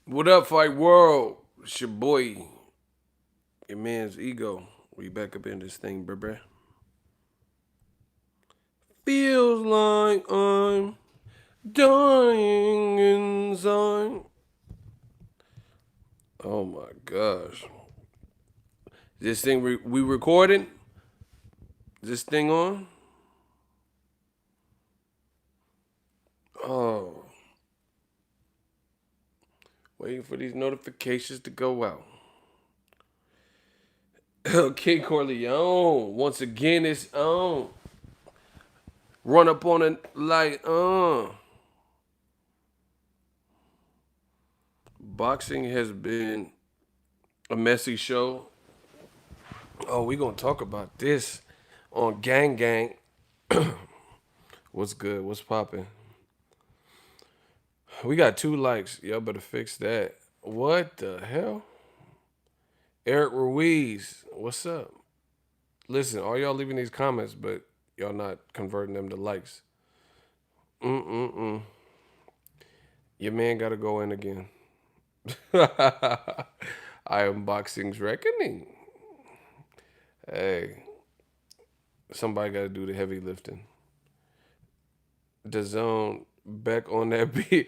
What up, Fight World? It's your boy, your man's ego. We back up in this thing, bruh. Feels like I'm dying inside. Oh my gosh. This thing we recording? This thing on? Oh, waiting for these notifications to go out. King Corleone, once again, it's on. Run up on it like, Boxing has been a messy show. Oh, we gonna talk about this on Gang Gang. What's good? What's popping? We got 2 likes. Y'all better fix that. What the hell? Eric Ruiz, what's up? Listen, all y'all leaving these comments, but y'all not converting them to likes. Mm-mm-mm. Your man gotta go in again. I am boxing's reckoning. Hey, somebody gotta do the heavy lifting. The zone back on that beat.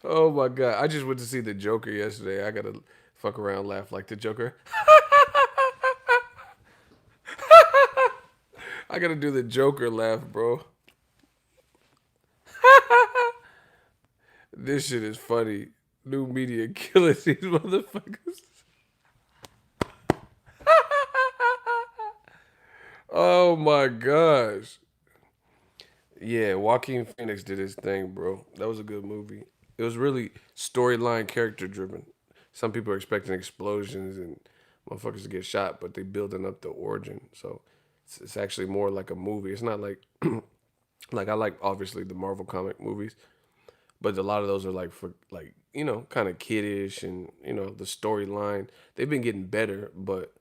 Oh my god! I just went to see the Joker yesterday. I gotta fuck around, laugh like the Joker. I gotta do the Joker laugh, bro. This shit is funny. New media killing these motherfuckers. Oh my gosh. Yeah, Joaquin Phoenix did his thing, bro. That was a good movie. It was really storyline, character driven. Some people are expecting explosions and motherfuckers to get shot, but they building up the origin. So it's actually more like a movie. It's not like like I like obviously the Marvel comic movies, but a lot of those are like for like kind of kiddish and the storyline. They've been getting better, but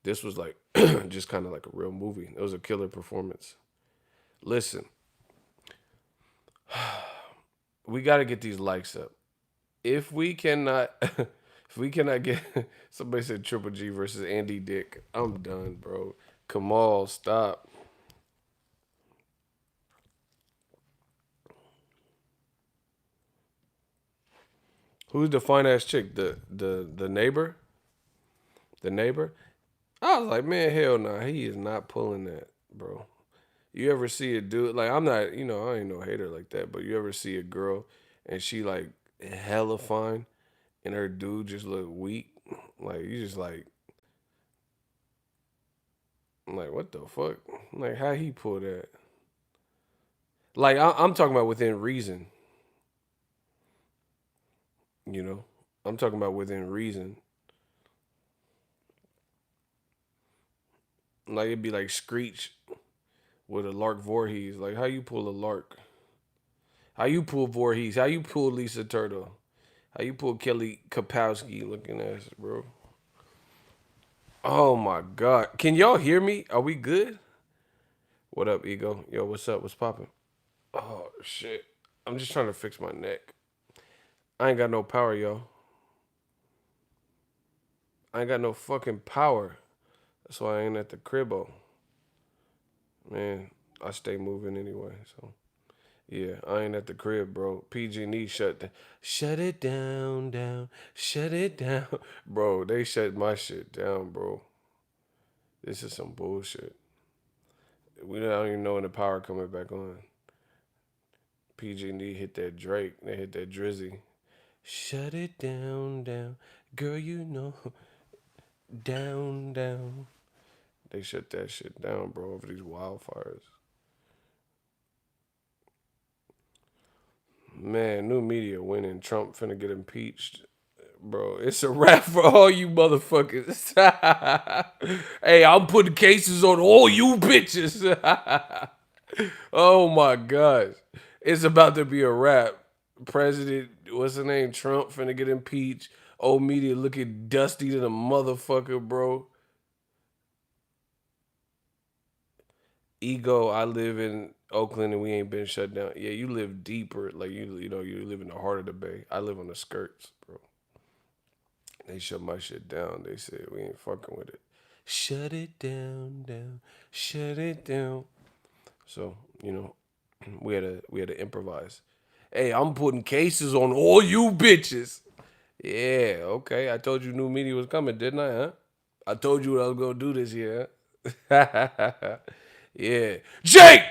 this was like just kind of like a real movie. It was a killer performance. Listen, we got to get these likes up. If we cannot, if we cannot get, somebody said Triple G versus Andy Dick. I'm done, bro. Kamal, stop. Who's the fine ass chick? The neighbor? The neighbor? I was like, man, hell no, he is not pulling that, bro. You ever see a dude like I'm not, I ain't no hater like that, but you ever see a girl and she like hella fine and her dude just look weak? Like you just like I'm like, what the fuck? Like how he pull that? Like I'm talking about within reason, you know. I'm talking about within reason. Like it'd be like Screech with a Lark Voorhees. Like how you pull a Lark? How you pull Voorhees? How you pull Lisa Turtle? How you pull Kelly Kapowski looking ass, bro? Oh my god. Can y'all hear me? Are we good? What up, ego? Yo, what's up? What's popping? Oh shit. I'm just trying to fix my neck. I ain't got no power, yo. I ain't got no fucking power. That's why I ain't at the cribbo. Man, I stay moving anyway, so yeah, I ain't at the crib, bro. PG&E shut it down, shut it down, bro. They shut my shit down, bro. This is some bullshit. We don't even know when the power coming back on. PG&E hit that Drake, they hit that Drizzy. Shut it down, girl. Down. They shut that shit down, bro, over these wildfires. Man, new media winning. Trump finna get impeached. Bro, it's a wrap for all you motherfuckers. Hey, I'm putting cases on all you bitches. Oh my gosh. It's about to be a wrap. President, what's his name? Trump finna get impeached. Old media looking dusty to the motherfucker, bro. Ego, I live in Oakland and we ain't been shut down. Yeah, you live deeper. Like you live in the heart of the bay. I live on the skirts, bro. They shut my shit down. They said we ain't fucking with it. Shut it down, shut it down. So, we had to improvise. Hey, I'm putting cases on all you bitches. Yeah, okay. I told you new media was coming, didn't I, huh? I told you what I was gonna do this year. Huh? Yeah. Jake!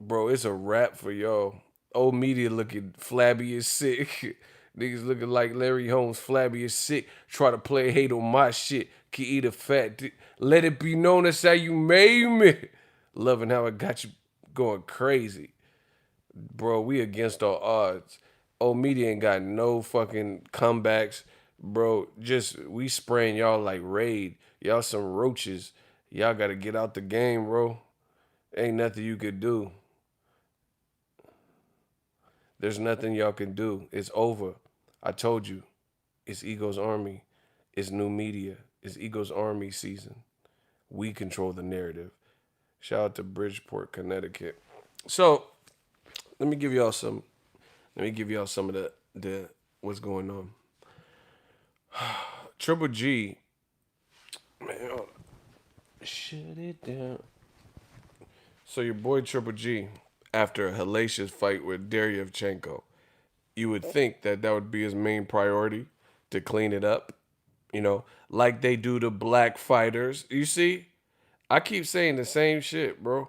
Bro, it's a wrap for y'all. Old media looking flabby as sick. Niggas looking like Larry Holmes, flabby as sick. Try to play hate on my shit. Can eat a fat dick. Let it be known that's how you made me. Loving how it got you going crazy. Bro, we against all odds. Old media ain't got no fucking comebacks. Bro, just we spraying y'all like Raid. Y'all some roaches. Y'all gotta get out the game, bro. Ain't nothing you could do. There's nothing y'all can do. It's over. I told you. It's Ego's Army. It's new media. It's Ego's Army season. We control the narrative. Shout out to Bridgeport, Connecticut. So let me give y'all some. Let me give y'all some of the what's going on. Triple G, man, hold on. Shut it down. So your boy Triple G, after a hellacious fight with Derevyanchenko, you would think that that would be his main priority to clean it up, like they do to black fighters. You see, I keep saying the same shit, bro.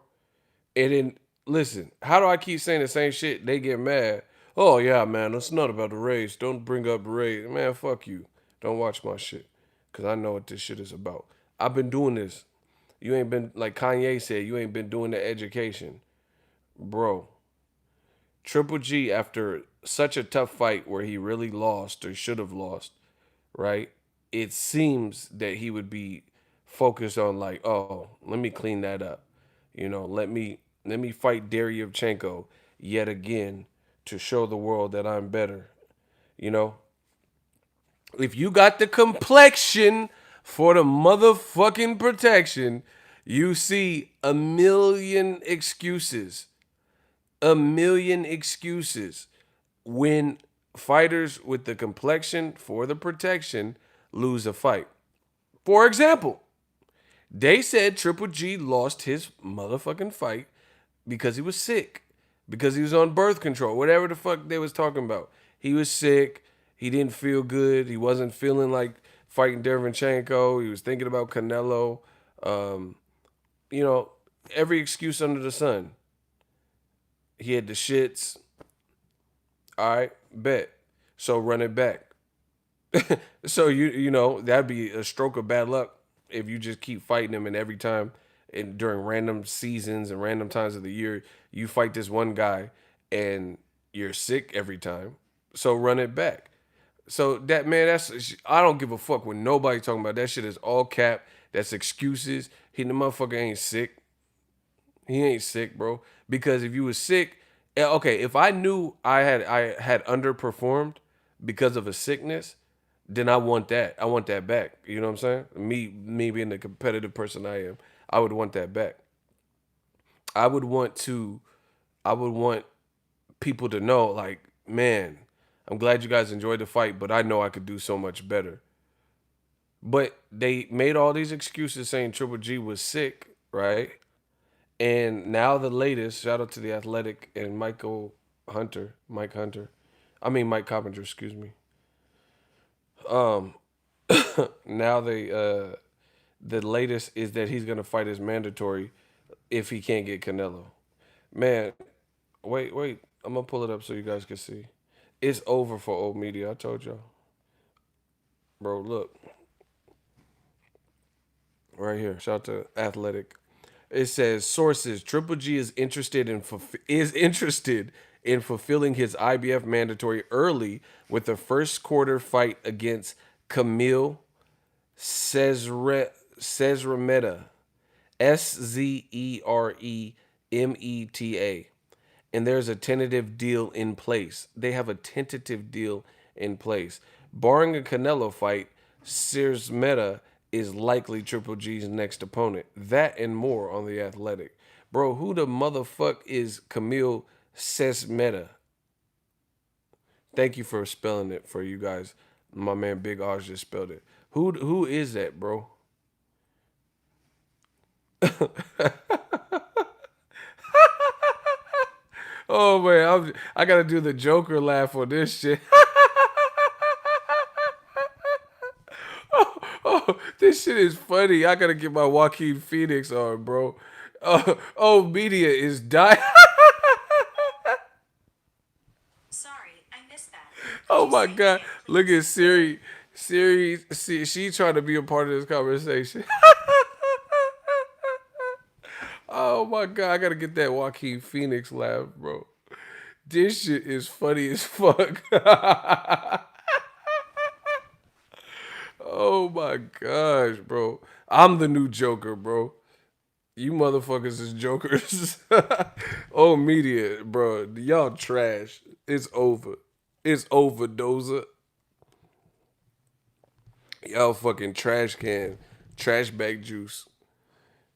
And then listen, how do I keep saying the same shit? They get mad. Oh yeah, man, it's not about the race. Don't bring up the race, man. Fuck you. Don't watch my shit, cause I know what this shit is about. I've been doing this. You ain't been like Kanye said. You ain't been doing the education, bro. Triple G, after such a tough fight where he really lost or should have lost, right? It seems that he would be focused on like, oh, let me clean that up. Let me fight Derevyanchenko yet again to show the world that I'm better. You know, if you got the complexion for the motherfucking protection, you see a million excuses when fighters with the complexion for the protection lose a fight. For example, they said Triple G lost his motherfucking fight because he was sick, because he was on birth control, whatever the fuck they was talking about. He was sick. He didn't feel good. He wasn't feeling like fighting Derevyanchenko. He was thinking about Canelo. Um, you know, every excuse under the sun. He had the shits. All right, bet. So run it back. So that'd be a stroke of bad luck if you just keep fighting him and every time and during random seasons and random times of the year you fight this one guy and you're sick every time. So run it back. So that man, I don't give a fuck what nobody talking about. That shit is all cap. That's excuses. The motherfucker ain't sick. He ain't sick, bro. Because if you was sick, okay, if I knew I had underperformed because of a sickness, then I want that. I want that back. You know what I'm saying? Me being the competitive person I am, I would want that back. I would want to I would want people to know like, man, I'm glad you guys enjoyed the fight, but I know I could do so much better. But they made all these excuses saying Triple G was sick, right? And now the latest, shout out to the Athletic and Mike Hunter. I mean Mike Coppinger, excuse me. Um, now the latest is that he's gonna fight his mandatory if he can't get Canelo. Man, wait, I'm gonna pull it up so you guys can see. It's over for old media. I told y'all, bro. Look right here. Shout out to Athletic. It says sources: Triple G is interested in fulfilling his IBF mandatory early with the first quarter fight against Camille Cesremeta, Zeremeta, and there's a tentative deal in place. They have a tentative deal in place. Barring a Canelo fight, Cesremeta is likely Triple G's next opponent. That and more on The Athletic. Bro, who the motherfuck is Camille Sesmeta? Thank you for spelling it for you guys. My man Big Oz just spelled it. Who is that, bro? Oh man, I gotta do the Joker laugh on this shit. Oh, this shit is funny. I gotta get my Joaquin Phoenix on, bro. Oh, media is dying. Sorry, I missed that. Could Oh you my say it god, again, look at please? Siri. Siri, see, she trying to be a part of this conversation. Oh my god, I gotta get that Joaquin Phoenix laugh, bro. This shit is funny as fuck. Oh my gosh, bro. I'm the new Joker, bro. You motherfuckers is jokers. Oh, media, bro. Y'all trash. It's over. It's over, Doza. Y'all fucking trash can. Trash bag juice.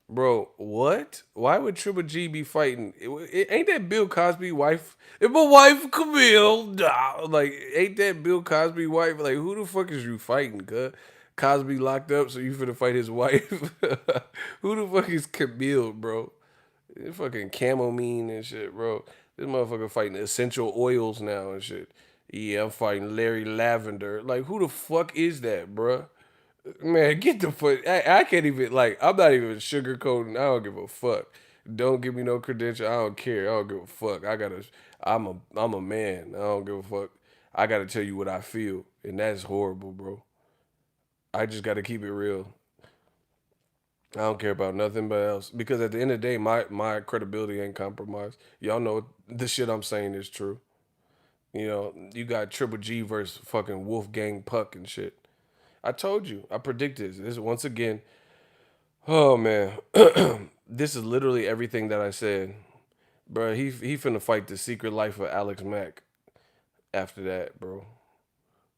Bro, what? Why would Triple G be fighting? Ain't that Bill Cosby wife? If my wife Camille, nah, like, ain't that Bill Cosby wife? Like, who the fuck is you fighting, cuz? Cosby locked up, so you finna fight his wife? Who the fuck is Camille, bro? Fucking chamomine and shit, bro. This motherfucker fighting essential oils now and shit. Yeah, I'm fighting Larry Lavender. Like, who the fuck is that, bro? Man, get the fuck. I can't even, like, I'm not even sugarcoating. I don't give a fuck. Don't give me no credential. I don't care. I don't give a fuck. I'm a man. I don't give a fuck. I gotta tell you what I feel. And that's horrible, bro. I just gotta keep it real. I don't care about nothing but else. Because at the end of the day, my credibility ain't compromised. Y'all know the shit I'm saying is true. You know, you got Triple G versus fucking Wolfgang Puck and shit. I told you. I predicted this. This is once again. Oh man, this is literally everything that I said, bro. He finna fight the secret life of Alex Mack after that, bro.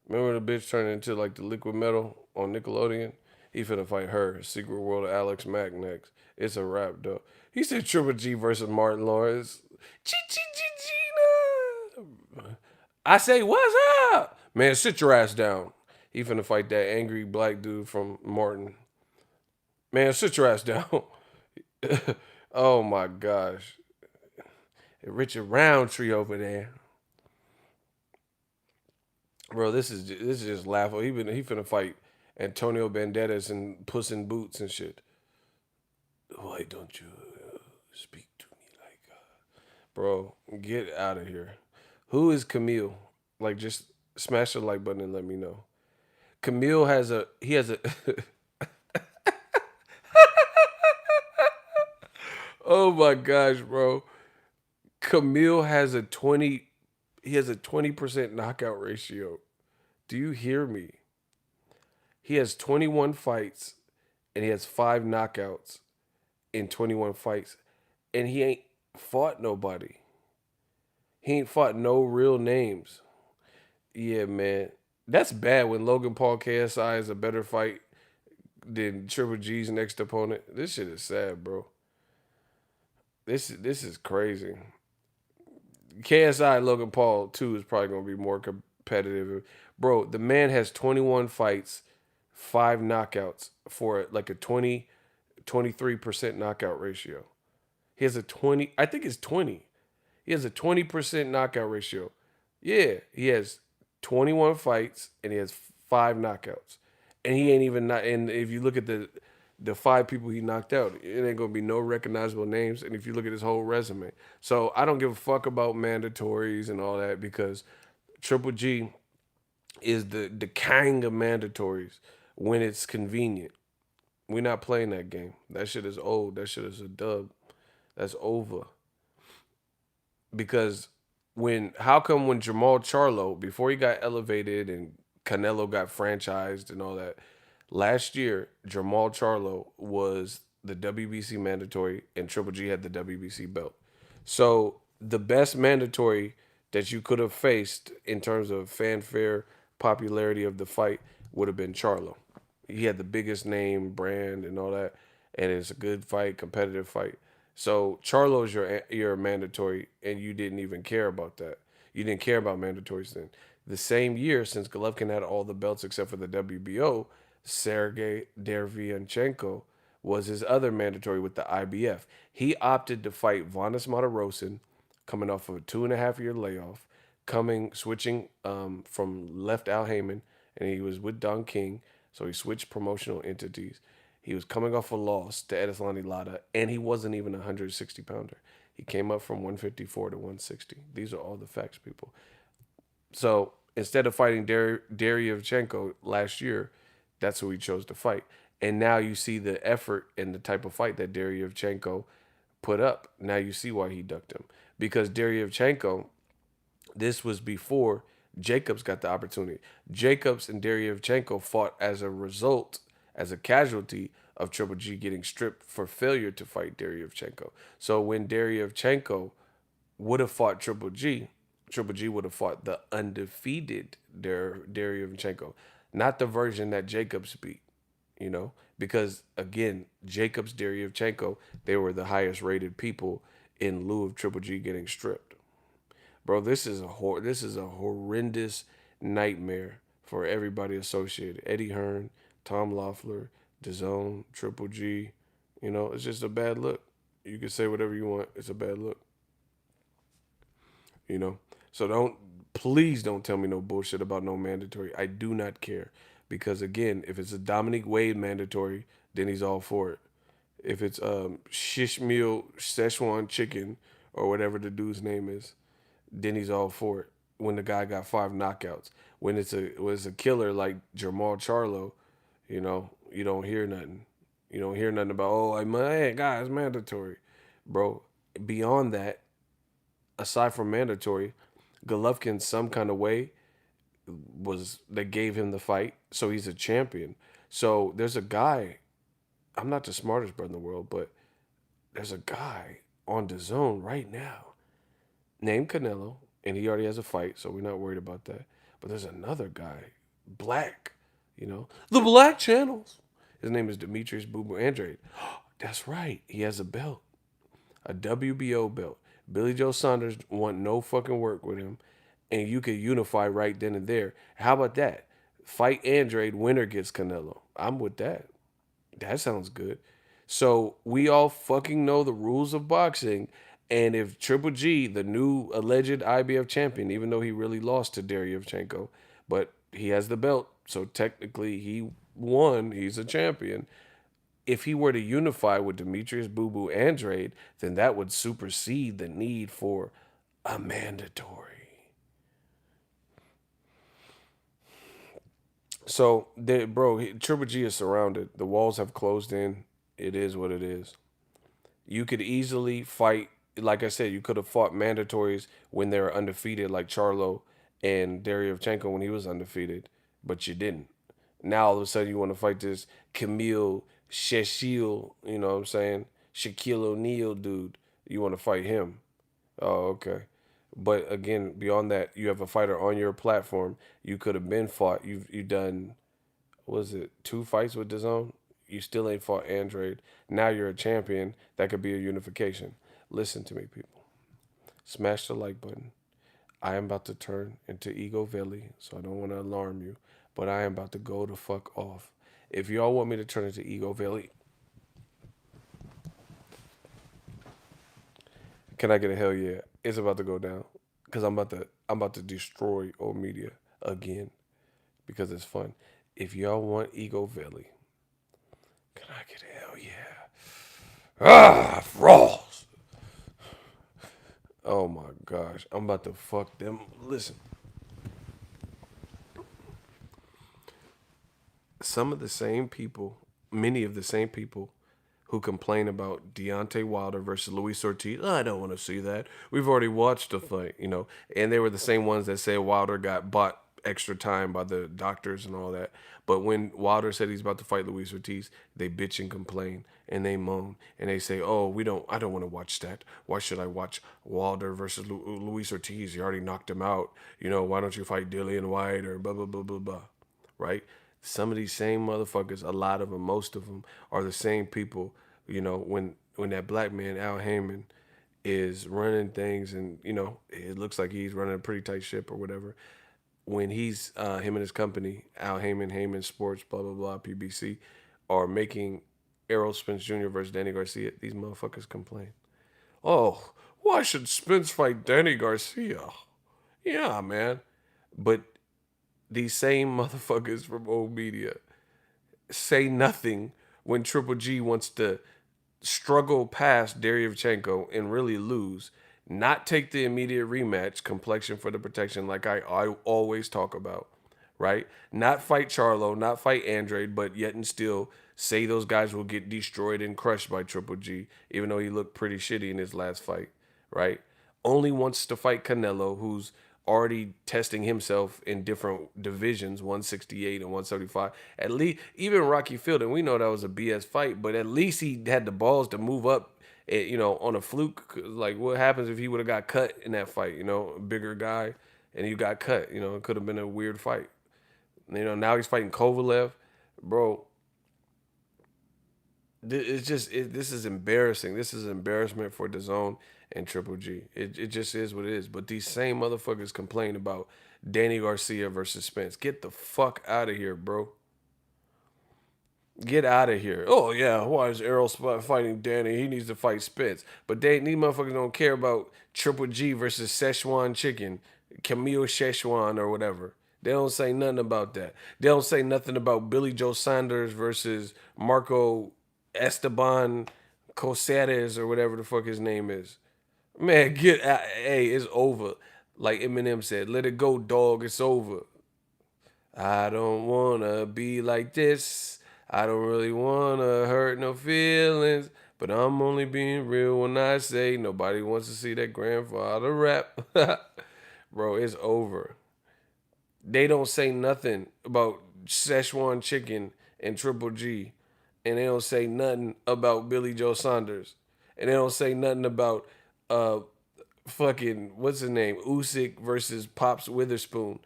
Remember the bitch turned into like the liquid metal on Nickelodeon? He finna fight her, Secret World of Alex Mack next. It's a wrap, though. He said Triple G versus Martin Lawrence. Gina. I say, what's up? Man, sit your ass down. He finna fight that angry black dude from Martin. Man, sit your ass down. Oh my gosh. Richard Roundtree over there. Bro, this is just laughable. He finna fight Antonio Banderas and Puss in Boots and shit. Why don't you speak to me like, bro? Get out of here. Who is Camille? Like, just smash the like button and let me know. Camille has a he has a. Oh my gosh, bro. Camille has a 20. He has a 20% knockout ratio. Do you hear me? He has 21 fights and he has 5 knockouts in 21 fights, and he ain't fought nobody. He ain't fought no real names. Yeah, man. That's bad when Logan Paul KSI is a better fight than Triple G's next opponent. This shit is sad, bro. This is crazy. KSI Logan Paul too is probably gonna be more competitive. Bro, the man has 21 fights, 5 knockouts for like a 23% knockout ratio. He has a 20, I think it's 20. He has a 20% knockout ratio. Yeah, he has 21 fights and he has 5 knockouts. And he ain't even not. And if you look at the 5 people he knocked out, it ain't gonna be no recognizable names. And if you look at his whole resume, so I don't give a fuck about mandatories and all that because Triple G is the king of mandatories when it's convenient. We're not playing that game. That shit is old. That shit is a dub. That's over. Because how come when Jamal Charlo, before he got elevated and Canelo got franchised and all that, last year Jamal Charlo was the WBC mandatory and Triple G had the WBC belt. So the best mandatory that you could have faced in terms of fanfare, popularity of the fight would have been Charlo. He had the biggest name, brand, and all that, and it's a good fight, competitive fight. So Charlo's your mandatory, and you didn't even care about that. You didn't care about mandatories then. The same year, since Golovkin had all the belts except for the WBO, Sergey Derevyanchenko was his other mandatory with the IBF. He opted to fight Vanas Martirosyan, coming off of a 2.5 year layoff, switching from left Al Heyman, and he was with Don King, so he switched promotional entities. He was coming off a loss to Edislani Lada, and he wasn't even a 160 pounder. He came up from 154 to 160. These are all the facts, people. So instead of fighting Derevyanchenko last year, that's who he chose to fight. And now you see the effort and the type of fight that Derevyanchenko put up. Now you see why he ducked him. Because Derevyanchenko, this was before Jacobs got the opportunity. Jacobs and Derevyanchenko fought as a result, as a casualty of Triple G getting stripped for failure to fight Derevyanchenko. So when Derevyanchenko would have fought Triple G would have fought the undefeated Derevyanchenko, not the version that Jacobs beat, because again, Jacobs, Derevyanchenko, they were the highest rated people in lieu of Triple G getting stripped. Bro, this is a horrendous nightmare for everybody associated. Eddie Hearn, Tom Loeffler, DAZN, Triple G, it's just a bad look. You can say whatever you want. It's a bad look. you know. So please don't tell me no bullshit about no mandatory. I do not care because again, if it's a Dominic Wade mandatory, then he's all for it. If it's shish meal Szechuan chicken or whatever the dude's name is, then he's all for it. When the guy got 5 knockouts, when it's a killer like Jamal Charlo, you don't hear nothing. You don't hear nothing about hey guys mandatory, bro. Beyond that, aside from mandatory, Golovkin some kind of way they gave him the fight, so he's a champion. So there's a guy. I'm not the smartest brother in the world, but there's a guy on the zone right now named Canelo, and he already has a fight, so we're not worried about that. But there's another guy, Black, the Black channels. His name is Demetrius Boo Boo Andrade. That's right, he has a belt, a WBO belt. Billy Joe Saunders want no fucking work with him, and you could unify right then and there. How about that? Fight Andrade, winner gets Canelo. I'm with that. That sounds good. So we all fucking know the rules of boxing. And if Triple G, the new alleged IBF champion, even though he really lost to Derevyanchenko, but he has the belt, so technically he won, he's a champion. If he were to unify with Demetrius Boo Boo Andrade, then that would supersede the need for a mandatory. So, Triple G is surrounded. The walls have closed in. It is what it is. You could easily fight. Like I said, you could have fought mandatories when they were undefeated, like Charlo and Derevyanchenko when he was undefeated, but you didn't. Now all of a sudden you want to fight this Camille Sheshil, you know what I'm saying? Shaquille O'Neal dude. You want to fight him. Oh, okay. But again, beyond that, you have a fighter on your platform. You could have been fought. You've done, was it 2 fights with DAZN? You still ain't fought Andrade. Now you're a champion. That could be a unification. Listen to me, people. Smash the like button. I am about to turn into Ego Valley, so I don't want to alarm you, but I am about to go the fuck off. If y'all want me to turn into Ego Valley, can I get a hell yeah? It's about to go down because I'm about to destroy old media again because it's fun. If y'all want Ego Valley, can I get a hell yeah? Frost. Oh my gosh, I'm about to fuck them. Listen, some of the same people, many of the same people who complain about Deontay Wilder versus Luis Ortiz. I don't want to see that. We've already watched the fight. And they were the same ones that say Wilder got bought extra time by the doctors and all that. But when Wilder said he's about to fight Luis Ortiz, they bitch and complain and they moan and they say, "Oh, I don't want to watch that. Why should I watch Wilder versus Luis Ortiz? You already knocked him out. Why don't you fight Dillian White or blah blah blah blah blah." Right? Some of these same motherfuckers, a lot of them, most of them, are the same people. When that black man Al Heyman is running things, and it looks like he's running a pretty tight ship or whatever. When he's him and his company, Al Heyman, Heyman Sports, blah blah blah, PBC, are making Errol Spence Jr. versus Danny Garcia, these motherfuckers complain. Oh, why should Spence fight Danny Garcia? Yeah, man. But these same motherfuckers from old media say nothing when Triple G wants to struggle past Derevyanchenko and really lose, not take the immediate rematch, complexion for the protection, like I always talk about, right? Not fight Charlo, not fight Andrade, but yet and still say those guys will get destroyed and crushed by Triple G, even though he looked pretty shitty in his last fight, right? Only wants to fight Canelo, who's already testing himself in different divisions, 168 and 175. At least, even Rocky Fielding, we know that was a BS fight, but at least he had the balls to move up, on a fluke. Like, what happens if he would have got cut in that fight? A bigger guy, and he got cut. It could have been a weird fight. Now he's fighting Kovalev, bro. This is embarrassing. This is embarrassment for DAZN and Triple G. It just is what it is. But these same motherfuckers complain about Danny Garcia versus Spence. Get the fuck out of here, bro. Get out of here. Oh yeah, why is Errol fighting Danny? He needs to fight Spence. But these motherfuckers don't care about Triple G versus Szechuan Chicken, Camille Szechuan or whatever. They don't say nothing about that. They don't say nothing about Billy Joe Saunders versus Marco Esteban Cosares or whatever the fuck his name is. Man, get out. Hey, it's over. Like Eminem said, let it go, dog. It's over. I don't wanna be like this. I don't really wanna hurt no feelings. But I'm only being real when I say nobody wants to see that grandfather rap. Bro, it's over. They don't say nothing about Szechuan Chicken and Triple G. And they don't say nothing about Billy Joe Saunders. And they don't say nothing about fucking what's his name? Usyk versus Pops Witherspoon.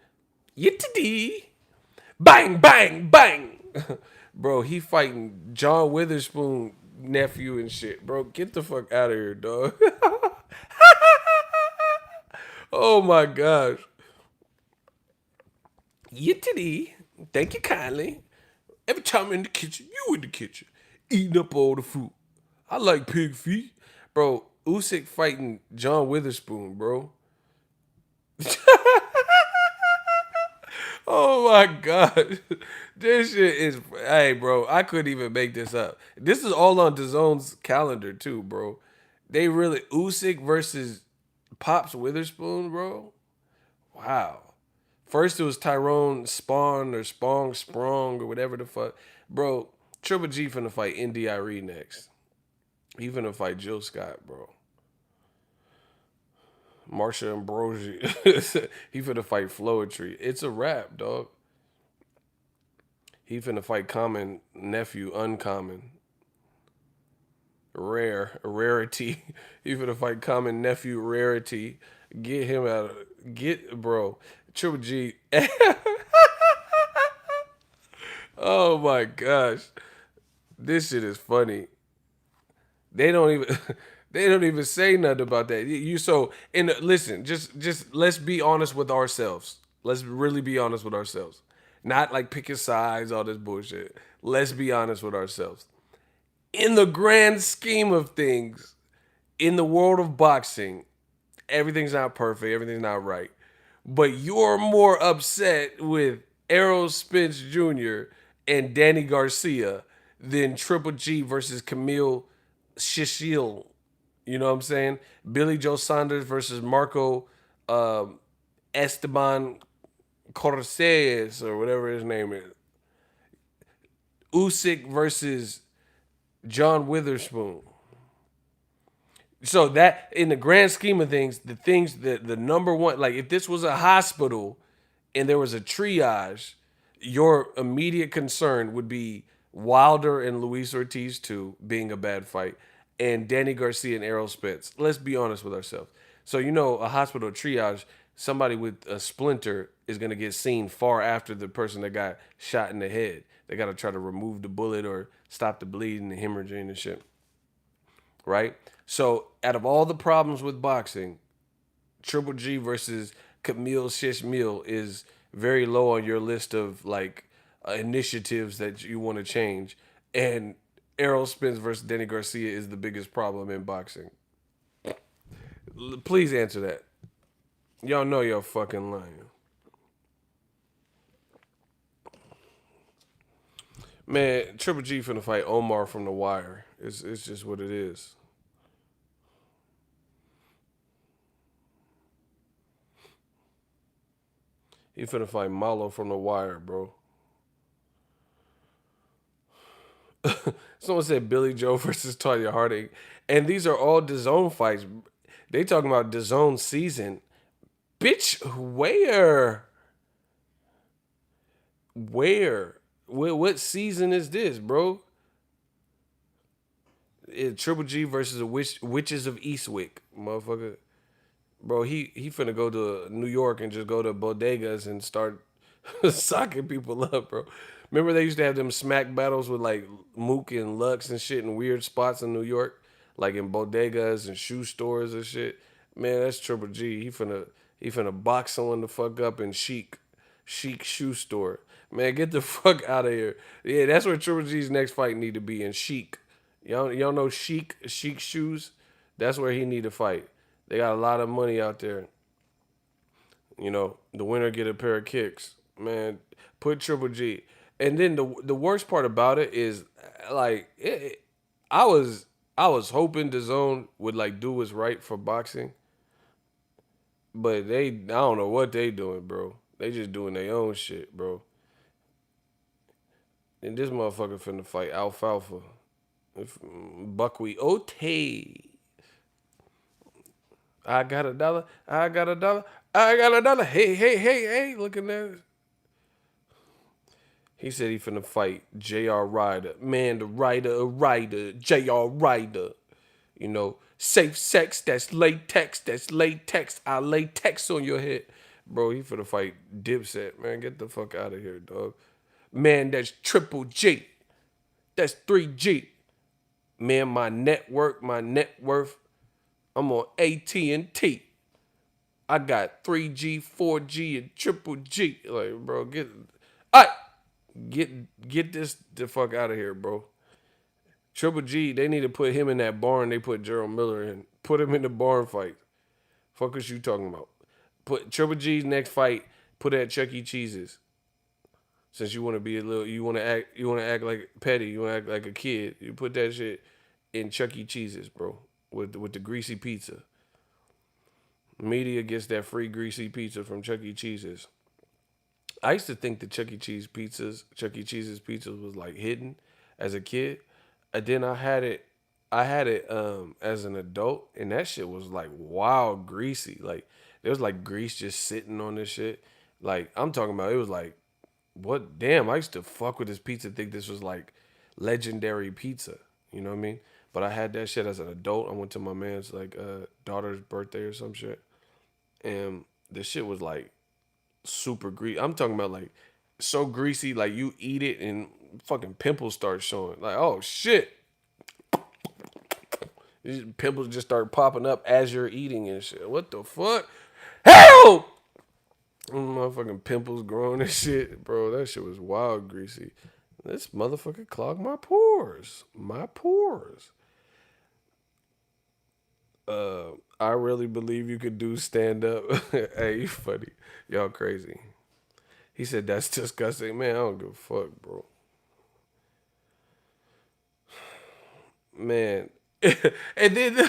Yittity. Bang, bang, bang. Bro, he fighting John Witherspoon nephew and shit. Bro, get the fuck out of here, dog. Oh my gosh. Yittity. Thank you kindly. Every time I'm in the kitchen, you in the kitchen, eating up all the food. I like pig feet. Bro, Usyk fighting John Witherspoon, bro. Oh my god. This shit is hey bro, I couldn't even make this up. This is all on DAZN's calendar too, bro. They really Usyk versus Pops Witherspoon, bro. Wow. First it was Tyrone Spawn or Spong Sprong or whatever the fuck. Bro, Triple G finna fight NDIRE next. He finna fight Jill Scott, bro. Marsha Ambrosi. He finna fight Floetry. It's a wrap, dog. He finna fight Common Nephew, Uncommon. Rarity. He finna fight Common Nephew, Rarity. Get him out of, bro. Triple G. Oh my gosh. This shit is funny. They don't even they don't even say nothing about that. You so and listen, just let's be honest with ourselves. Let's really be honest with ourselves. Not like picking sides, all this bullshit. Let's be honest with ourselves. In the grand scheme of things, in the world of boxing, everything's not perfect, everything's not right. But you're more upset with Errol Spence Jr. and Danny Garcia than Triple G versus Camille Shishil. You know what I'm saying? Billy Joe Saunders versus Marco Esteban Corses or whatever his name is. Usyk versus John Witherspoon. So that in the grand scheme of things, the things that the number one, like if this was a hospital and there was a triage, your immediate concern would be Wilder and Luis Ortiz 2 being a bad fight and Danny Garcia and Errol Spence. Let's be honest with ourselves. So a hospital triage, somebody with a splinter is gonna get seen far after the person that got shot in the head. They gotta try to remove the bullet or stop the bleeding and hemorrhaging and shit. Right? So out of all the problems with boxing, Triple G versus Camille Shishmil is very low on your list of like initiatives that you want to change. And Errol Spence versus Danny Garcia is the biggest problem in boxing. Please answer that. Y'all know you're fucking lying. Man, Triple G finna fight Omar from The Wire. It's just what it is. He finna fight Malo from The Wire, bro. Someone said Billy Joe versus Tonya Harding. And these are all DAZN fights. They talking about DAZN season. Bitch, where? Where? What season is this, bro? Triple G versus the Witches of Eastwick, motherfucker. Bro, he finna go to New York and just go to bodegas and start socking people up, bro. Remember they used to have them smack battles with like Mook and Lux and shit in weird spots in New York, like in bodegas and shoe stores and shit. Man, that's Triple G. He finna box someone the fuck up in Chic shoe store. Man, get the fuck out of here. Yeah, that's where Triple G's next fight need to be, in Chic. Y'all know Chic shoes? That's where he need to fight. They got a lot of money out there. The winner get a pair of kicks. Man, put Triple G. And then the worst part about it is like I was hoping the zone would like do what's right for boxing, but I don't know what they doing, bro. They just doing their own shit, bro. And this motherfucker finna fight Alfalfa. Buckwheat. Ote. I got a dollar. I got a dollar. I got a dollar. Hey, hey, hey, hey. Looking at it. He said he finna fight J.R. Ryder. Man, the Ryder. J.R. Ryder. Safe sex, that's latex. I latex on your head. Bro, he finna fight Dipset, man. Get the fuck out of here, dog. Man, that's Triple G. That's 3G. Man, my network, my net worth, I'm on AT&T. I got 3G, 4G, and Triple G. Like, bro, get this the fuck out of here, bro. Triple G, they need to put him in that barn they put Gerald Miller in. Put him in the barn fight. Fuck is you talking about? Put Triple G's next fight, put at Chuck E. Cheese's. Since you want to be you want to act like petty, you want to act like a kid. You put that shit in Chuck E. Cheese's, bro, with the greasy pizza. Media gets that free greasy pizza from Chuck E. Cheese's. I used to think that Chuck E. Cheese's pizzas was like hidden as a kid. And then I had it as an adult, and that shit was like wild greasy. Like there was like grease just sitting on this shit. Like I'm talking about, it was like, what? Damn, I used to fuck with this pizza, think this was like legendary pizza. You know what I mean? But I had that shit as an adult. I went to my man's like daughter's birthday or some shit, and the shit was like super greasy. I'm talking about like so greasy, like you eat it and fucking pimples start showing. Like, oh shit. These pimples just start popping up as you're eating and shit. What the fuck? Help! Motherfucking pimples growing and shit. Bro, that shit was wild greasy. This motherfucker clogged my pores. My pores. I really believe you could do stand up. Hey, you funny. Y'all crazy. He said that's disgusting. Man, I don't give a fuck, bro. Man. And then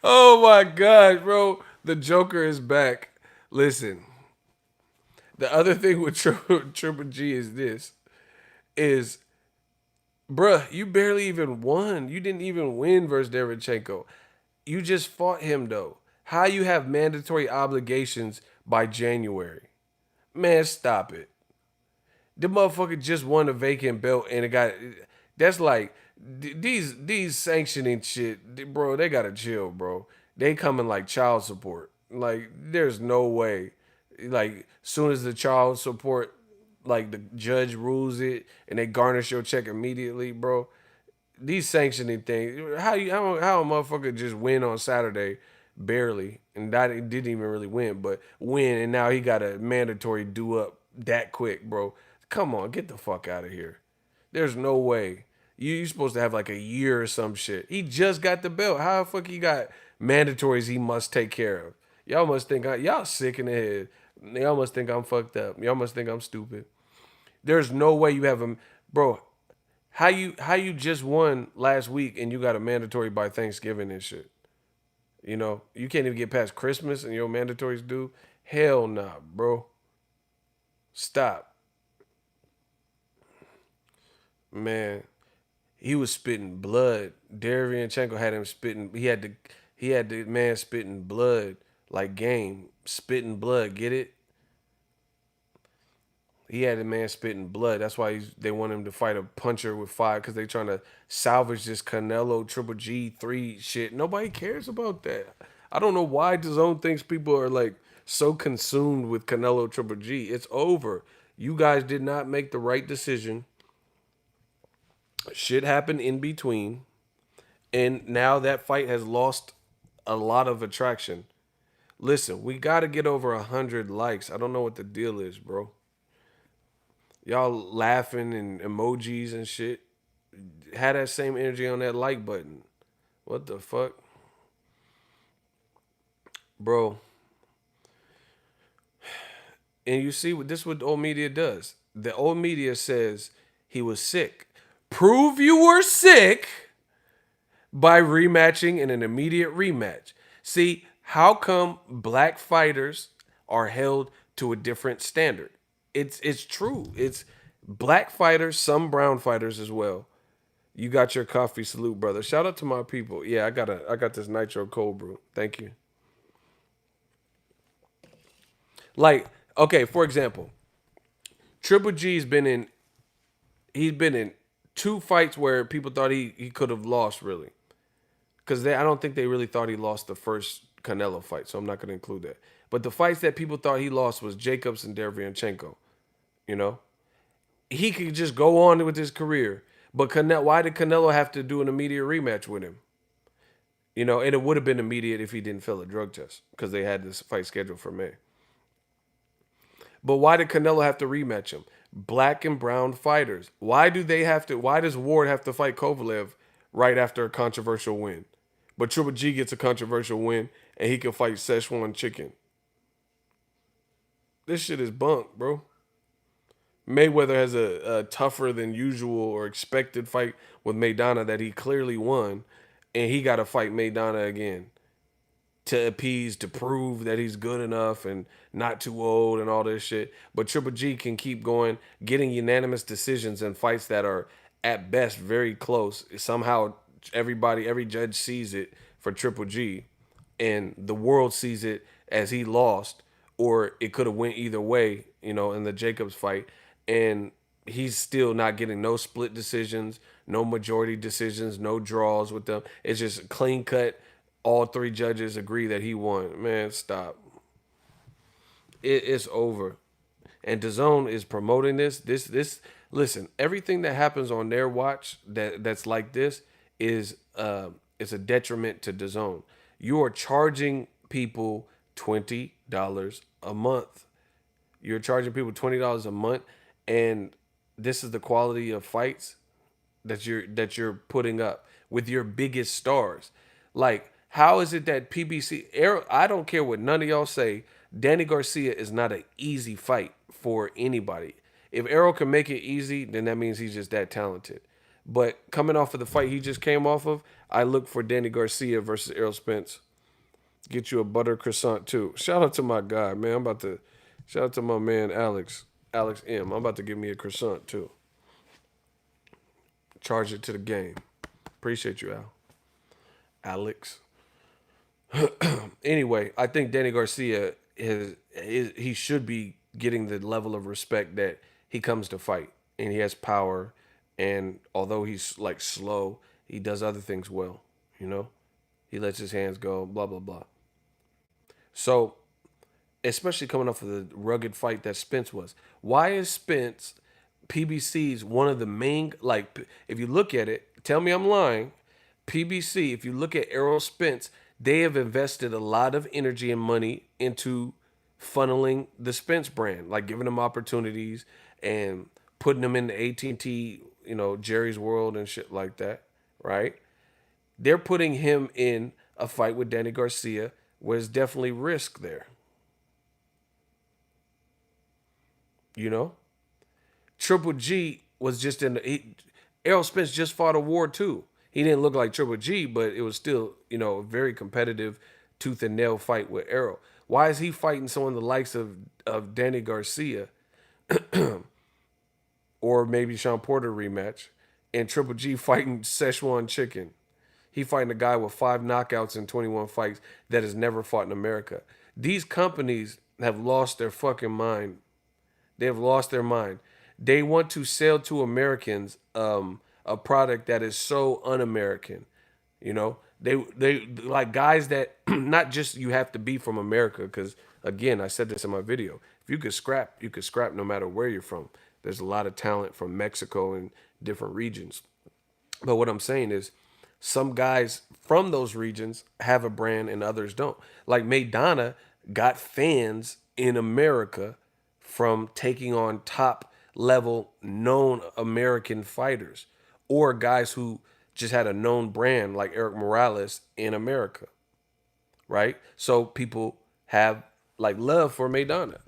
oh my god, bro. The Joker is back. Listen. The other thing with Triple G is this. Is bruh, you barely even won. You didn't even win versus Derevyanchenko. You just fought him though. How you have mandatory obligations by January? Man, stop it. The motherfucker just won a vacant belt and it got. That's like These sanctioning shit, bro. They gotta chill, bro. They coming like child support. Like there's no way. Like soon as the child support, like the judge rules it and they garnish your check immediately, bro. These sanctioning things. How a motherfucker just win on Saturday, barely, and that didn't even really win, but win, and now he got a mandatory due up that quick, bro. Come on, get the fuck out of here. There's no way. You supposed to have like a year or some shit. He just got the belt. How the fuck he got mandatories he must take care of? Y'all must think y'all sick in the head. Y'all must think I'm fucked up. Y'all must think I'm stupid. There's no way you have him, bro. How you just won last week and you got a mandatory by Thanksgiving and shit. You know, you can't even get past Christmas and your mandatories due. Hell nah, bro. Stop. Man, he was spitting blood. Derevyanchenko had him spitting. He had the man spitting blood like game, spitting blood. Get it? He had the man spitting blood. That's why they want him to fight a puncher with fire because they trying to salvage this Canelo Triple G3 shit. Nobody cares about that. I don't know why DAZN thinks people are like so consumed with Canelo Triple G. It's over. You guys did not make the right decision. Shit happened in between, and now that fight has lost a lot of attraction. Listen, we got to get over 100 likes. I don't know what the deal is, bro. Y'all laughing and emojis and shit. Had that same energy on that like button. What the fuck? Bro. And you see what this what the old media does. The old media says he was sick. Prove you were sick by rematching in an immediate rematch. See, how come black fighters are held to a different standard? It's true. It's black fighters, some brown fighters as well. You got your coffee, salute, brother. Shout out to my people. Yeah, I got this nitro cold brew. Thank you. Like, okay, for example, Triple G's been in he's been in two fights where people thought he could have lost really. Because I don't think they really thought he lost the first Canelo fight, so I'm not gonna include that. But the fights that people thought he lost was Jacobs and Derevyanchenko. You know? He could just go on with his career. But why did Canelo have to do an immediate rematch with him? You know, and it would have been immediate if he didn't fail a drug test because they had this fight scheduled for May. But why did Canelo have to rematch him? Black and brown fighters. Why do they have to? Why does Ward have to fight Kovalev right after a controversial win? But Triple G gets a controversial win and he can fight Szechuan Chicken. This shit is bunk, bro. Mayweather has a tougher than usual or expected fight with Maidana that he clearly won, and he got to fight Maidana again to appease, to prove that he's good enough and not too old and all this shit. But Triple G can keep going, getting unanimous decisions in fights that are at best very close. Somehow every judge sees it for Triple G, and the world sees it as he lost, or it could have went either way, you know, in the Jacobs fight, and he's still not getting no split decisions, no majority decisions, no draws with them. It's just clean cut. All three judges agree that he won. Man, stop. It's over. And DAZN is promoting this. This. Listen, everything that happens on their watch that's like this is it's a detriment to DAZN. You are charging people $20 a month. You're charging people $20 a month, and this is the quality of fights that you're putting up with your biggest stars. Like, how is it that PBC? I don't care what none of y'all say. Danny Garcia is not an easy fight for anybody. If Errol can make it easy, then that means he's just that talented. But coming off of the fight he just came off of, I look for Danny Garcia versus Errol Spence. Get you a butter croissant too. Shout out to my guy, man. Shout out to my man Alex M. I'm about to give me a croissant too. Charge it to the game. Appreciate you, Al. Alex. Anyway, I think Danny Garcia he should be getting the level of respect that he comes to fight, and he has power, And although he's like slow, he does other things well. You know, he lets his hands go. Blah blah blah. So especially coming off of the rugged fight that Spence was. Why is Spence PBC's one of the main, like if you look at it, tell me I'm lying. PBC, if you look at Errol Spence, they have invested a lot of energy and money into funneling the Spence brand, like giving them opportunities and putting them in the AT&T, Jerry's World and shit like that, right? They're putting him in a fight with Danny Garcia where there's definitely risk there, you know? Triple G was just Errol Spence just fought a war too. He didn't look like Triple G, but it was still, a very competitive tooth and nail fight with Errol. Why is he fighting someone the likes of Danny Garcia or maybe Sean Porter rematch and Triple G fighting Szechuan Chicken? He fighting a guy with 5 knockouts in 21 fights that has never fought in America. These companies have lost their fucking mind. They have lost their mind. They want to sell to Americans a product that is so un-American. They like guys that not just you have to be from America because again I said this in my video. If you could scrap, you could scrap no matter where you're from. There's a lot of talent from Mexico and different regions. But what I'm saying is, some guys from those regions have a brand and others don't. Like Maidana got fans in America from taking on top level known American fighters or guys who just had a known brand like Eric Morales in America, right? So people have like love for Maidana.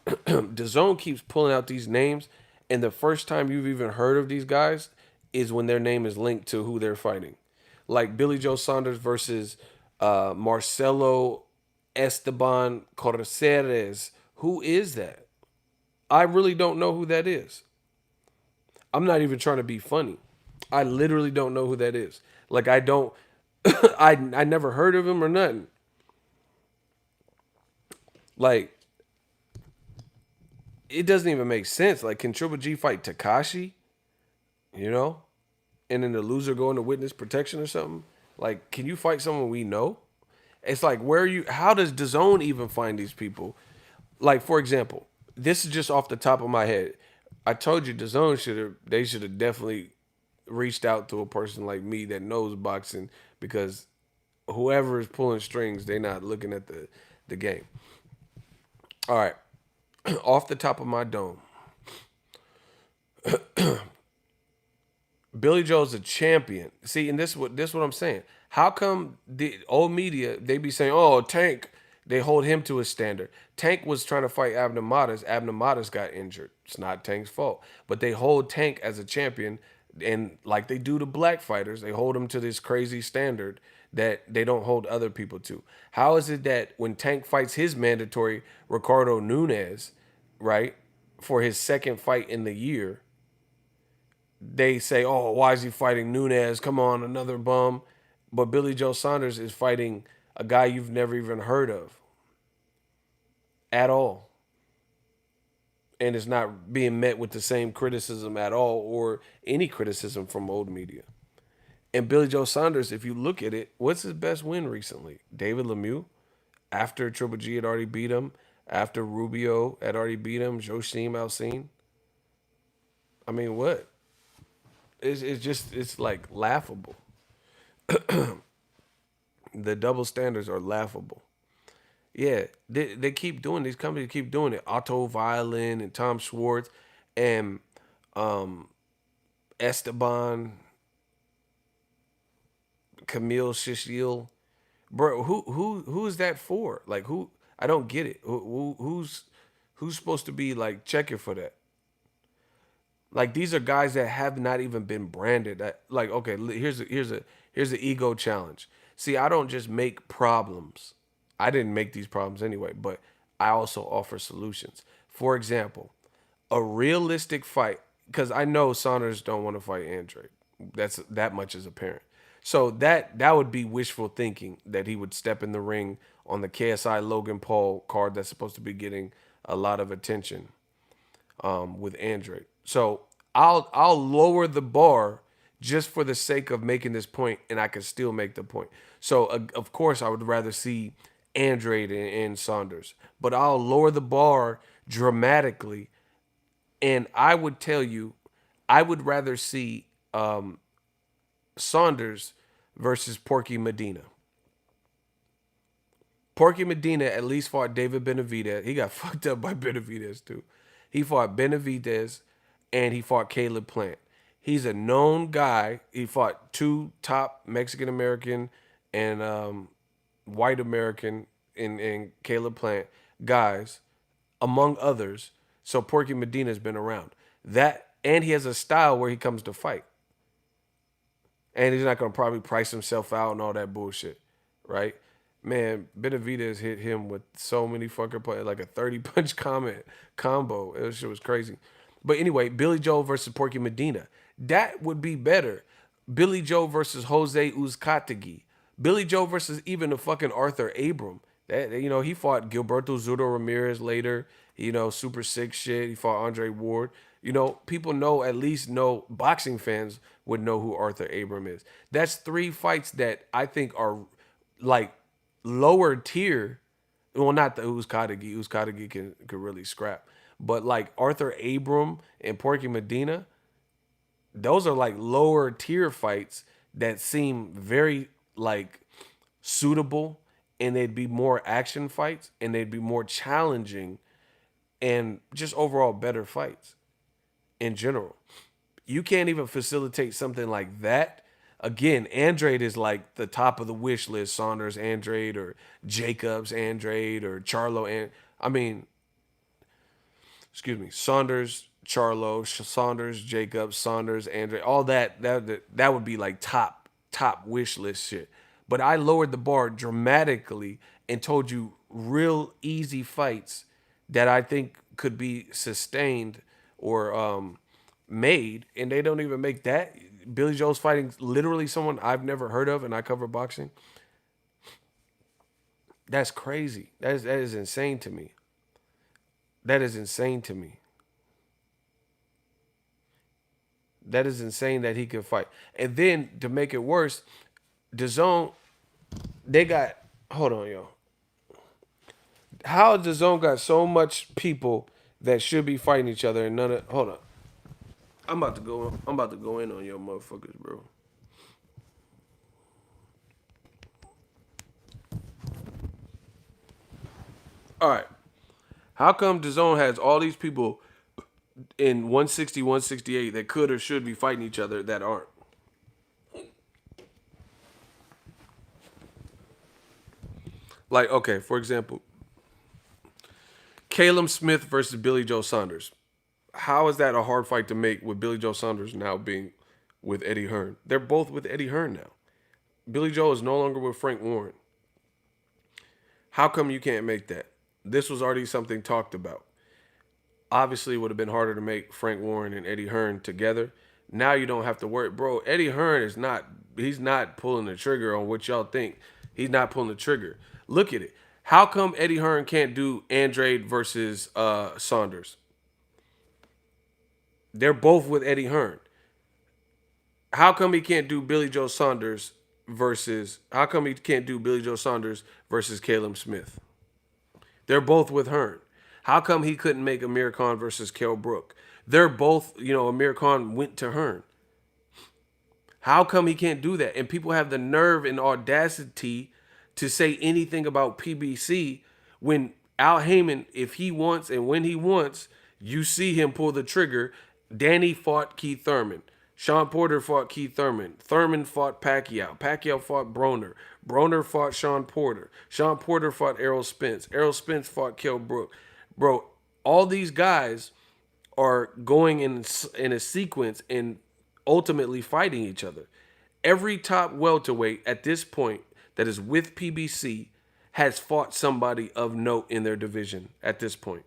DAZN keeps pulling out these names, and the first time you've even heard of these guys is when their name is linked to who they're fighting. Like Billy Joe Saunders versus Marcelo Esteban Corceres. Who is that? I really don't know who that is. I'm not even trying to be funny. I literally don't know who that is. Like I don't I never heard of him or nothing. Like it doesn't even make sense. Like can Triple G fight Takashi? You know? And then the loser go into witness protection or something? Like, can you fight someone we know? It's like, where are you? How does DAZN even find these people? Like, for example, this is just off the top of my head. I told you DAZN should have definitely reached out to a person like me that knows boxing because whoever is pulling strings, they're not looking at the game. All right, off the top of my dome, Billy Joe's a champion. See, and this what I'm saying. How come the old media they be saying, "Oh, Tank," they hold him to a standard. Tank was trying to fight Abner Matas. Abner Matas got injured. It's not Tank's fault, but they hold Tank as a champion, and like they do the black fighters, they hold him to this crazy standard that they don't hold other people to. How is it that when Tank fights his mandatory Ricardo Nunez, right, for his second fight in the year? They say, "Oh, why is he fighting Nunez? Come on, another bum." But Billy Joe Saunders is fighting a guy you've never even heard of at all, and is not being met with the same criticism at all, or any criticism from old media. And Billy Joe Saunders, if you look at it, what's his best win recently? David Lemieux, after Triple G had already beat him, after Rubio had already beat him, Joachim Alcine. I mean, what? It's like laughable. The double standards are laughable. Yeah, they keep doing these companies keep doing it. Otto Violin and Tom Schwartz and um, Esteban, Camille Shishil. Bro, who is that for? Like who? I don't get it. Who's supposed to be like checking for that? Like these are guys that have not even been branded. Like okay, here's a ego challenge. See, I don't just make problems. I didn't make these problems anyway, but I also offer solutions. For example, a realistic fight because I know Saunders don't want to fight Andre. That much is apparent. So that would be wishful thinking that he would step in the ring on the KSI Logan Paul card that's supposed to be getting a lot of attention with Andre. So I'll lower the bar just for the sake of making this point, and I can still make the point. So of course, I would rather see Andrade and Saunders, but I'll lower the bar dramatically, and I would tell you, I would rather see Saunders versus Porky Medina. Porky Medina at least fought David Benavidez. He got fucked up by Benavidez too. He fought Benavidez and he fought Caleb Plant. He's a known guy. He fought two top Mexican American and white American in Caleb Plant guys, among others. So Porky Medina's been around. That and he has a style where he comes to fight. And he's not gonna probably price himself out and all that bullshit, right? Man, Benavidez hit him with so many fucking plays, like a 30 punch combo. It shit was crazy. But anyway, Billy Joe versus Porky Medina. That would be better. Billy Joe versus Jose Uzcategui. Billy Joe versus even the fucking Arthur Abram. That he fought Gilberto Zurdo Ramirez later. Super sick shit. He fought Andre Ward. People at least know, boxing fans would know who Arthur Abram is. That's three fights that I think are like lower tier. Well, not the Uzcategui. Uzcategui can really scrap. But like Arthur Abram and Porky Medina, those are like lower tier fights that seem very like suitable, and they'd be more action fights and they'd be more challenging and just overall better fights in general. You can't even facilitate something like that. Again, Andrade is like the top of the wish list. Saunders, Andrade, or Jacobs, Andrade, or Charlo. And I mean, excuse me, Saunders, Charlo, Saunders, Jacobs, Saunders, Andrade, all that would be like top wish list shit. But I lowered the bar dramatically and told you real easy fights that I think could be sustained or made, and they don't even make that. Billy Joe's fighting literally someone I've never heard of, and I cover boxing. That's crazy. That is insane to me. That is insane to me. That is insane that he can fight. And then to make it worse, DAZN, they got, hold on, yo. How DAZN got so much people that should be fighting each other and none of, hold on. I'm about to go in on your motherfuckers, bro. All right. How come DAZN has all these people in 160, 168 that could or should be fighting each other that aren't? Like, okay, for example, Caleb Smith versus Billy Joe Saunders. How is that a hard fight to make with Billy Joe Saunders now being with Eddie Hearn? They're both with Eddie Hearn now. Billy Joe is no longer with Frank Warren. How come you can't make that? This was already something talked about. Obviously, it would have been harder to make Frank Warren and Eddie Hearn together. Now you don't have to worry, bro. Eddie Hearn is not. He's not pulling the trigger on what y'all think. He's not pulling the trigger. Look at it. How come Eddie Hearn can't do Andrade versus Saunders? They're both with Eddie Hearn. How come he can't do Billy Joe Saunders versus? How come he can't do Billy Joe Saunders versus Caleb Smith? They're both with Hearn. How come he couldn't make Amir Khan versus Kell Brook? They're both, Amir Khan went to Hearn. How come he can't do that? And people have the nerve and audacity to say anything about PBC when Al Heyman, if he wants and when he wants, you see him pull the trigger. Danny fought Keith Thurman. Sean Porter fought Keith Thurman. Thurman fought Pacquiao. Pacquiao fought Broner. Broner fought Sean Porter. Sean Porter fought Errol Spence. Errol Spence fought Kell Brook. Bro, all these guys are going in a sequence and ultimately fighting each other. Every top welterweight at this point that is with PBC has fought somebody of note in their division at this point.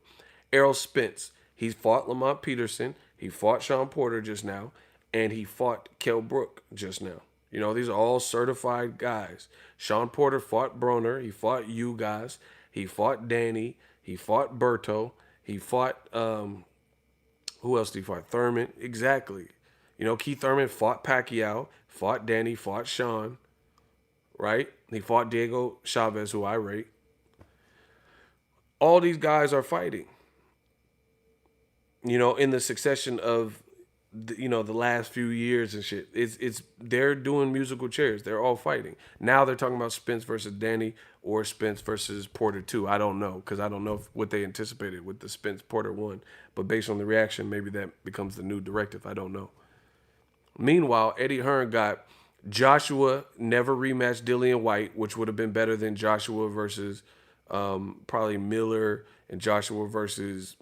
Errol Spence, he's fought Lamont Peterson, he fought Sean Porter just now, and he fought Kell Brook just now. These are all certified guys. Sean Porter fought Broner, he fought you guys, he fought Danny, he fought Berto, he fought Who else did he fight? Thurman. Exactly. You know, Keith Thurman fought Pacquiao, fought Danny, fought Sean, right? He fought Diego Chavez, who I rate. All these guys are fighting, you know, in the succession of, you know, the last few years and shit. It's they're doing musical chairs. They're all fighting. Now they're talking about Spence versus Danny or Spence versus Porter 2. I don't know because I don't know what they anticipated with the Spence Porter 1. But based on the reaction, maybe that becomes the new directive. I don't know. Meanwhile, Eddie Hearn got Joshua never rematched Dillian White, which would have been better than Joshua versus probably Miller and Joshua versus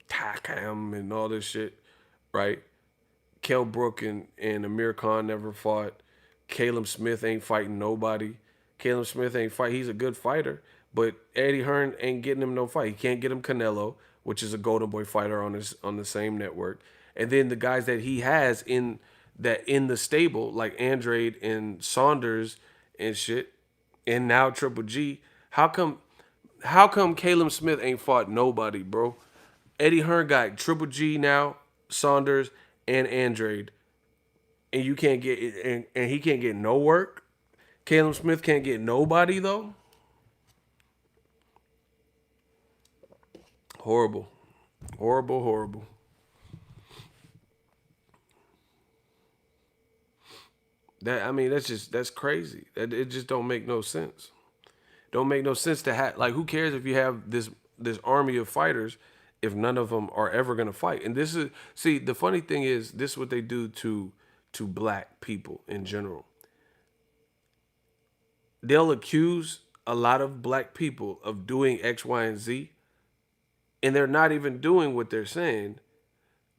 Takam and all this shit, right? Kell Brook and Amir Khan never fought. Caleb Smith ain't fighting nobody. Caleb Smith ain't fight. He's a good fighter, but Eddie Hearn ain't getting him no fight. He can't get him Canelo, which is a Golden Boy fighter on the same network. And then the guys that he has in the stable, like Andrade and Saunders and shit, and now Triple G. How come Caleb Smith ain't fought nobody, bro? Eddie Hearn got Triple G now, Saunders, and Andrade, and you can't get and he can't get no work. Caleb Smith can't get nobody though. Horrible, horrible, horrible. That's crazy. It just don't make no sense. Don't make no sense to have, like, who cares if you have this army of fighters if none of them are ever gonna fight? And this is, see, the funny thing is, this is what they do to black people in general. They'll accuse a lot of black people of doing X, Y, and Z, and they're not even doing what they're saying.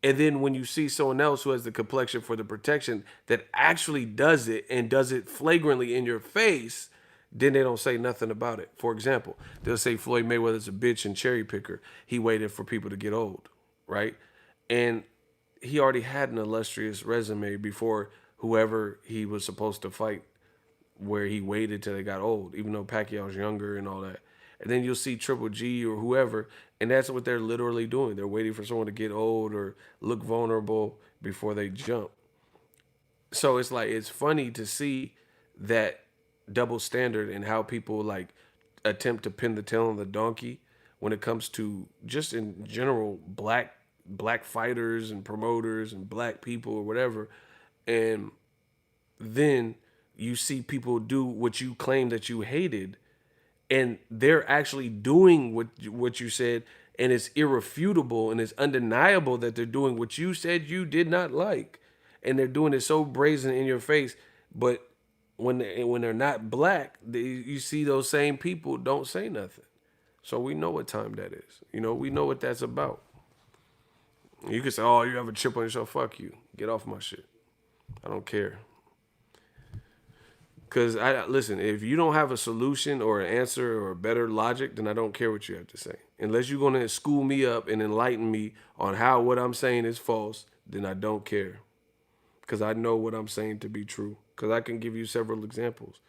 And then when you see someone else who has the complexion for the protection that actually does it and does it flagrantly in your face, then they don't say nothing about it. For example, they'll say Floyd Mayweather's a bitch and cherry picker. He waited for people to get old, right? And he already had an illustrious resume before whoever he was supposed to fight, where he waited till they got old, even though Pacquiao's younger and all that. And then you'll see Triple G or whoever, and that's what they're literally doing. They're waiting for someone to get old or look vulnerable before they jump. So it's like, it's funny to see that double standard and how people like attempt to pin the tail on the donkey when it comes to just in general black fighters and promoters and black people or whatever. And then you see people do what you claim that you hated, and they're actually doing what you said, and it's irrefutable and it's undeniable that they're doing what you said you did not like, and they're doing it so brazen in your face. But when they're not black, you see those same people don't say nothing. So we know what time that is. You know, we know what that's about. You can say, "Oh, you have a chip on your shoulder." Fuck you. Get off my shit. I don't care. Cause I listen, if you don't have a solution or an answer or a better logic, then I don't care what you have to say. Unless you're gonna school me up and enlighten me on how what I'm saying is false, then I don't care. Cause I know what I'm saying to be true. Cause I can give you several examples.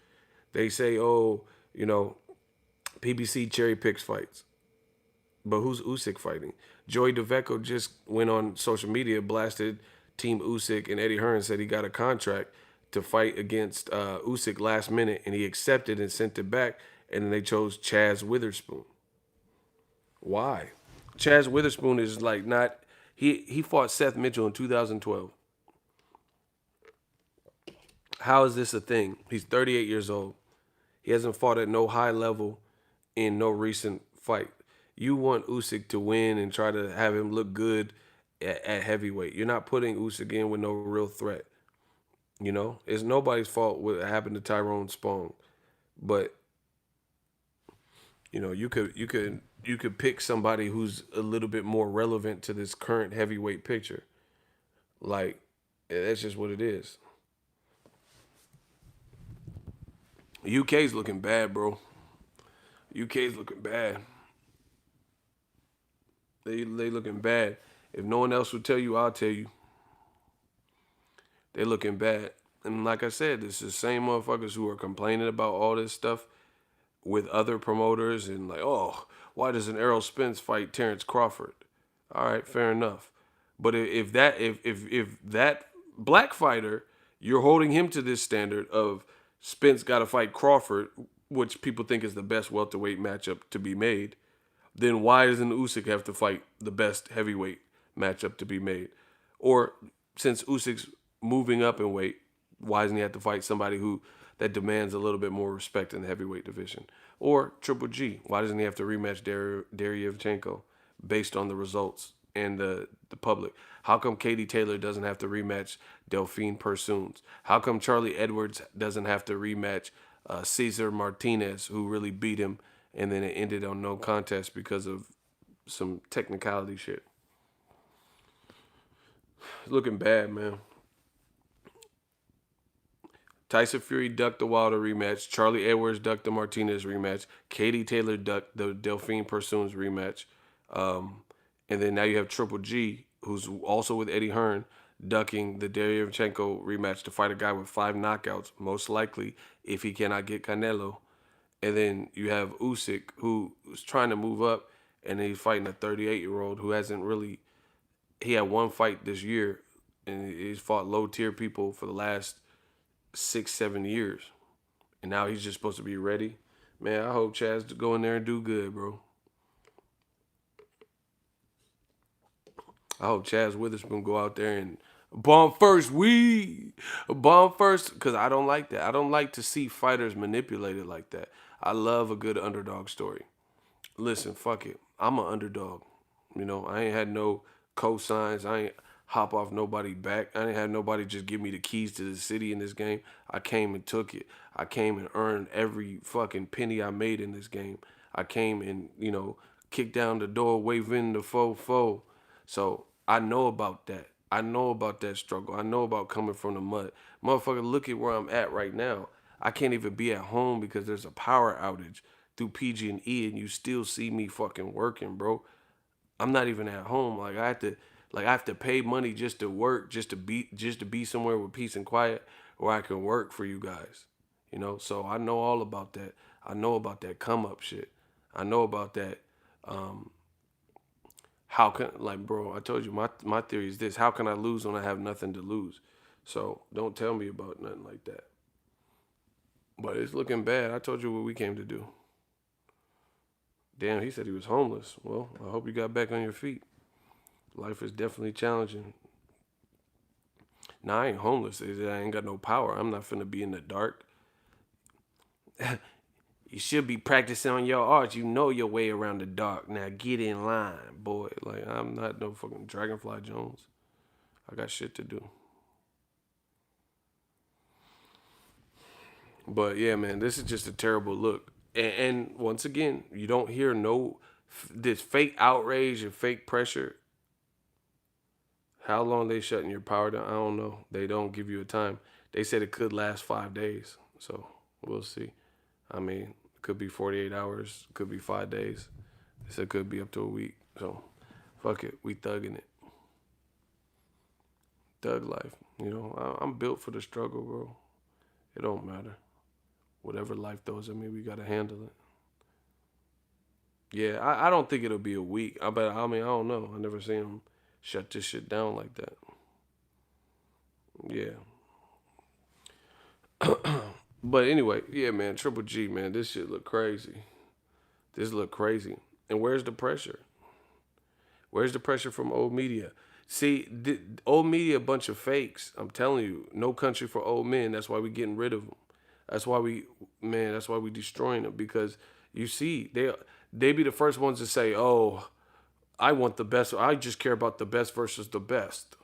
They say, oh, you know, PBC cherry picks fights. But who's Usyk fighting? Joey DeVecco just went on social media, blasted Team Usyk, and Eddie Hearn said he got a contract to fight against Usyk last minute, and he accepted and sent it back, and then they chose Chaz Witherspoon. Why? Chaz Witherspoon is like not, he fought Seth Mitchell in 2012. How is this a thing? He's 38 years old. He hasn't fought at no high level in no recent fight. You want Usyk to win and try to have him look good at heavyweight. You're not putting Usyk in with no real threat. You know, it's nobody's fault what happened to Tyrone Spong, but you know, you could pick somebody who's a little bit more relevant to this current heavyweight picture. Like, that's just what it is. UK's looking bad, bro. UK's looking bad. They looking bad. If no one else will tell you, I'll tell you. They looking bad. And like I said, this is the same motherfuckers who are complaining about all this stuff with other promoters and like, oh, why doesn't Errol Spence fight Terrence Crawford? All right, fair enough. But if that black fighter, you're holding him to this standard of Spence got to fight Crawford, which people think is the best welterweight matchup to be made, then why doesn't Usyk have to fight the best heavyweight matchup to be made? Or since Usyk's moving up in weight, why doesn't he have to fight somebody who that demands a little bit more respect in the heavyweight division? Or Triple G, why doesn't he have to rematch Derevyanchenko based on the results and the public? How come Katie Taylor doesn't have to rematch Delphine Persoons? How come Charlie Edwards doesn't have to rematch Cesar Martinez, who really beat him, and then it ended on no contest because of some technicality shit? It's looking bad, man. Tyson Fury ducked the Wilder rematch. Charlie Edwards ducked the Martinez rematch. Katie Taylor ducked the Delphine Persoons rematch. And then now you have Triple G, who's also with Eddie Hearn, ducking the Derevyanchenko rematch to fight a guy with 5 knockouts, most likely, if he cannot get Canelo. And then you have Usyk, who's trying to move up, and he's fighting a 38-year-old who hasn't really. He had one fight this year, and he's fought low-tier people for the last 6, 7 years. And now he's just supposed to be ready. Man, I hope Chaz to go in there and do good, bro. I hope Chaz Witherspoon go out there and bomb first, bomb first, because I don't like that. I don't like to see fighters manipulated like that. I love a good underdog story. Listen, fuck it. I'm an underdog. You know, I ain't had no cosigns. I ain't hop off nobody back. I ain't had nobody just give me the keys to the city in this game. I came and took it. I came and earned every fucking penny I made in this game. I came and, kicked down the door, waving the fo. So I know about that. I know about that struggle. I know about coming from the mud. Motherfucker, look at where I'm at right now. I can't even be at home because there's a power outage through PG&E, and you still see me fucking working, bro. I'm not even at home. I have to pay money just to work, just to be somewhere with peace and quiet where I can work for you guys. So I know all about that. I know about that come up shit. I know about that. How can, bro, I told you my theory is this: how can I lose when I have nothing to lose? So don't tell me about nothing like that. But it's looking bad. I told you what we came to do. Damn, he said he was homeless. Well, I hope you got back on your feet. Life is definitely challenging. Nah, I ain't homeless. I ain't got no power. I'm not finna be in the dark. You should be practicing on your art. You know your way around the dark. Now get in line, boy. I'm not no fucking Dragonfly Jones. I got shit to do. But yeah, man, this is just a terrible look. And once again, you don't hear this fake outrage and fake pressure. How long they shutting your power down? I don't know. They don't give you a time. They said it could last 5 days. So we'll see. I mean, it could be 48 hours. It could be 5 days. They said it could be up to a week. So fuck it. We thugging it. Thug life. I'm built for the struggle, bro. It don't matter. Whatever life throws at me, we got to handle it. Yeah, I don't think it'll be a week. I don't know. I never seen them shut this shit down like that. Yeah. But anyway, yeah, man, Triple G, man, this shit look crazy. This look crazy. And where's the pressure? Where's the pressure from old media? See, old media, a bunch of fakes. I'm telling you, no country for old men. That's why we getting rid of them. That's why we destroying them, because you see, they be the first ones to say, "Oh, I want the best. I just care about the best versus the best."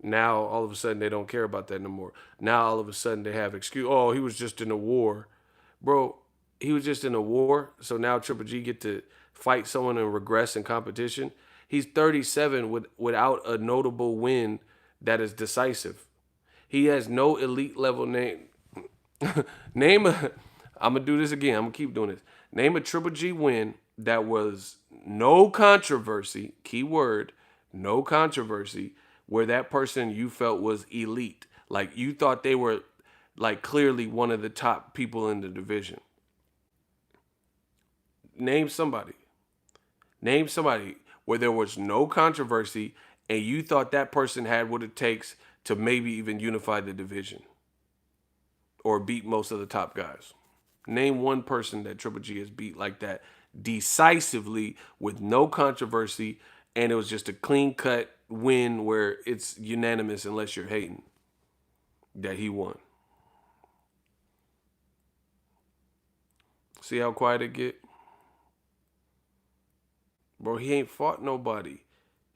Now all of a sudden they don't care about that no more. Now all of a sudden they have excuse. Oh, he was just in a war, bro. He was just in a war. So now Triple G get to fight someone and regress in competition. He's 37 without a notable win that is decisive. He has no elite level name. Name a. I'm gonna do this again. I'm gonna keep doing this. Name a Triple G win that was no controversy. Keyword, no controversy. Where that person you felt was elite, like you thought they were, like clearly one of the top people in the division. Name somebody. Name somebody. where there was no controversy and you thought that person had what it takes to maybe even unify the division or beat most of the top guys? Name one person that Triple G has beat like that decisively with no controversy, and it was just a clean cut win where it's unanimous unless you're hating that he won. See how quiet it get? Bro, he ain't fought nobody.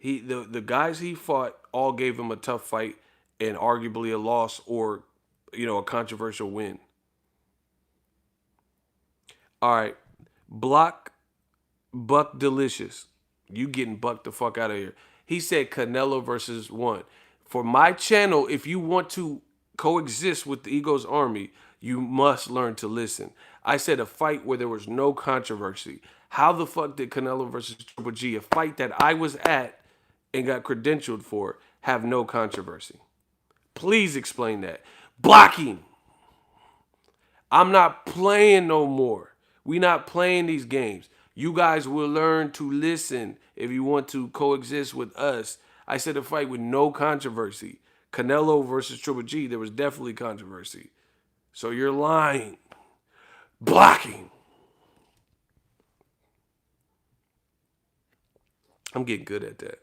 The guys he fought all gave him a tough fight and arguably a loss or, a controversial win. All right. Block Buck Delicious. You getting bucked the fuck out of here. He said Canelo versus one. For my channel, if you want to coexist with the Ego's army, you must learn to listen. I said a fight where there was no controversy. How the fuck did Canelo versus Triple G, a fight that I was at and got credentialed for, have no controversy? Please explain that. Blocking. I'm not playing no more. We not playing these games. You guys will learn to listen if you want to coexist with us. I said a fight with no controversy. Canelo versus Triple G, there was definitely controversy. So you're lying. Blocking. I'm getting good at that.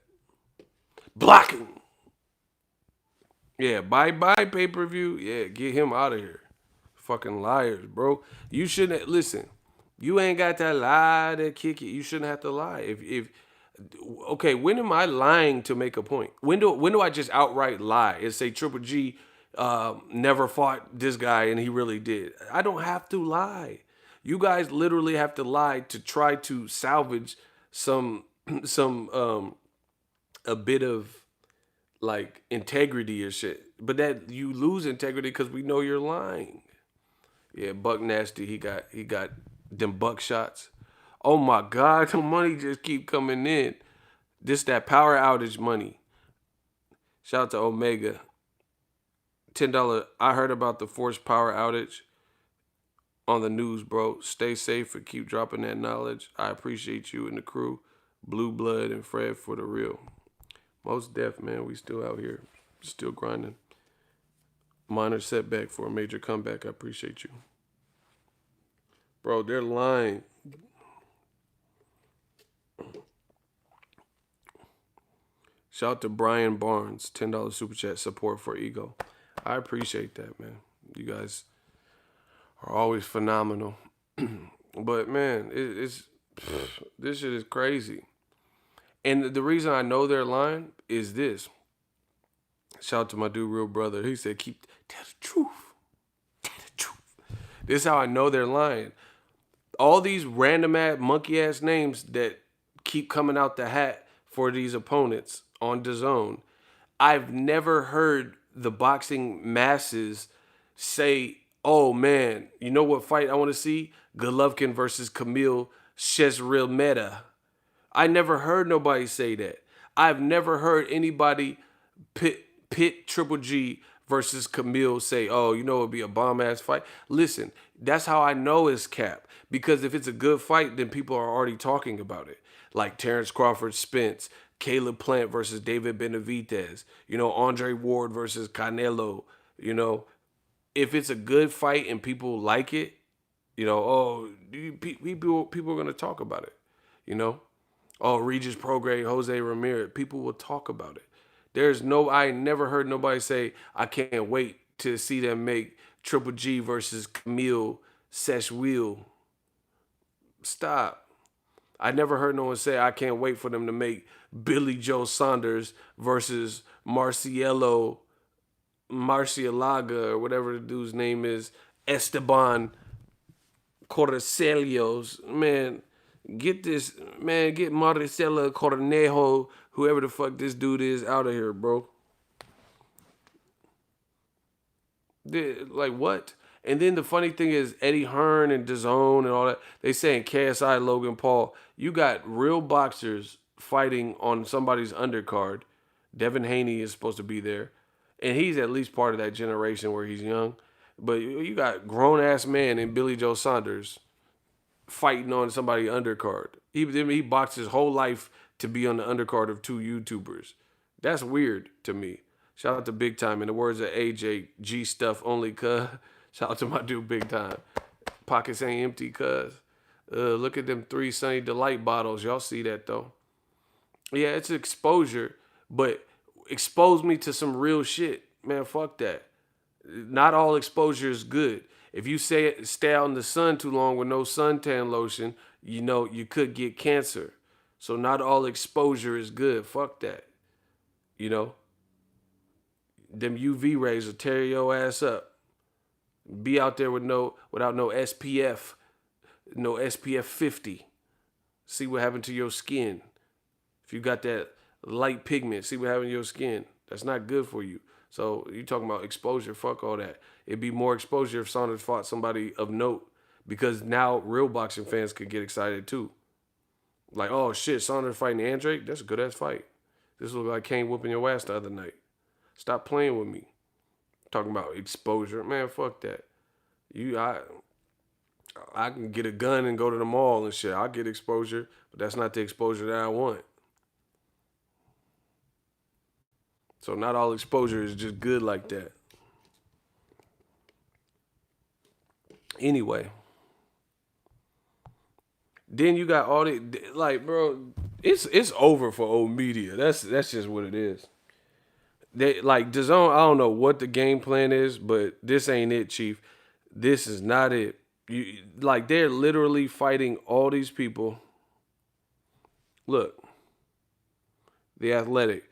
Blocking. Yeah, bye-bye pay-per-view. Yeah, get him out of here. Fucking liars, bro. You shouldn't, listen, you ain't got to lie to kick it. You shouldn't have to lie. If okay, when am I lying to make a point? When do I just outright lie and say Triple G never fought this guy and he really did? I don't have to lie. You guys literally have to lie to try to salvage some a bit of like integrity or shit. But that you lose integrity because we know you're lying. Yeah, Buck Nasty, he got them buck shots. Oh my God, the money just keep coming in. This that power outage money. Shout out to Omega. $10. I heard about the forced power outage on the news, bro. Stay safe and keep dropping that knowledge. I appreciate you and the crew. Blue Blood and Fred for the real. Most def, man. We still out here. Still grinding. Minor setback for a major comeback. I appreciate you. Bro, they're lying. Shout out to Brian Barnes. $10 super chat support for Ego. I appreciate that, man. You guys are always phenomenal. But, man, it's this shit is crazy. And the reason I know they're lying is this. Shout out to my dude, Real Brother. He said, tell the truth. Tell the truth. This is how I know they're lying. All these random ass monkey ass names that keep coming out the hat for these opponents on DAZN. I've never heard the boxing masses say, oh man, you know what fight I want to see? Golovkin versus Camille Shesrilmeta. I never heard nobody say that. I've never heard anybody pit Triple G versus Camille say, oh, you know, it'd be a bomb-ass fight. Listen, that's how I know it's cap. Because if it's a good fight, then people are already talking about it. Like Terrence Crawford, Spence, Caleb Plant versus David Benavidez, Andre Ward versus Canelo, If it's a good fight and people like it, people are going to talk about it, Oh, Regis Prograis, Jose Ramirez, people will talk about it. I never heard nobody say, I can't wait to see them make Triple G versus Camille Seshwil. Stop. I never heard no one say, I can't wait for them to make Billy Joe Saunders versus Marcialaga or whatever the dude's name is, Esteban Corcelios. Man, get Marcelo Cornejo, whoever the fuck this dude is, out of here, bro. Like, what? And then the funny thing is, Eddie Hearn and DAZN and all that, they saying KSI, Logan Paul. You got real boxers fighting on somebody's undercard. Devin Haney is supposed to be there. And he's at least part of that generation where he's young. But you got grown-ass man in Billy Joe Saunders fighting on somebody's undercard. He boxed his whole life to be on the undercard of two YouTubers. That's weird to me. Shout out to Big Time. In the words of AJ, G stuff only cuz. Shout out to my dude Big Time. Pockets ain't empty cuz. Look at them 3 Sunny Delight bottles. Y'all see that though. Yeah, it's exposure, but expose me to some real shit. Man, fuck that. Not all exposure is good. If you stay out in the sun too long with no suntan lotion, you know you could get cancer. So not all exposure is good. Fuck that. You know, them UV rays will tear your ass up. Be out there without no SPF, no SPF 50. See what happened to your skin. If you got that light pigment, see what happened to your skin. That's not good for you. So you talking about exposure? Fuck all that. It'd be more exposure if Saunders fought somebody of note, because now real boxing fans could get excited too. Like, oh shit, Saunders fighting Andrade? That's a good ass fight. This looked like Kane whooping your ass the other night. Stop playing with me. Talking about exposure, man. Fuck that. I can get a gun and go to the mall and shit. I'll get exposure, but that's not the exposure that I want. So not all exposure is just good like that. Anyway, then you got all the like, bro. It's over for old media. That's just what it is. They like DAZN. I don't know what the game plan is, but this ain't it, Chief. This is not it. You like they're literally fighting all these people. Look, the Athletic.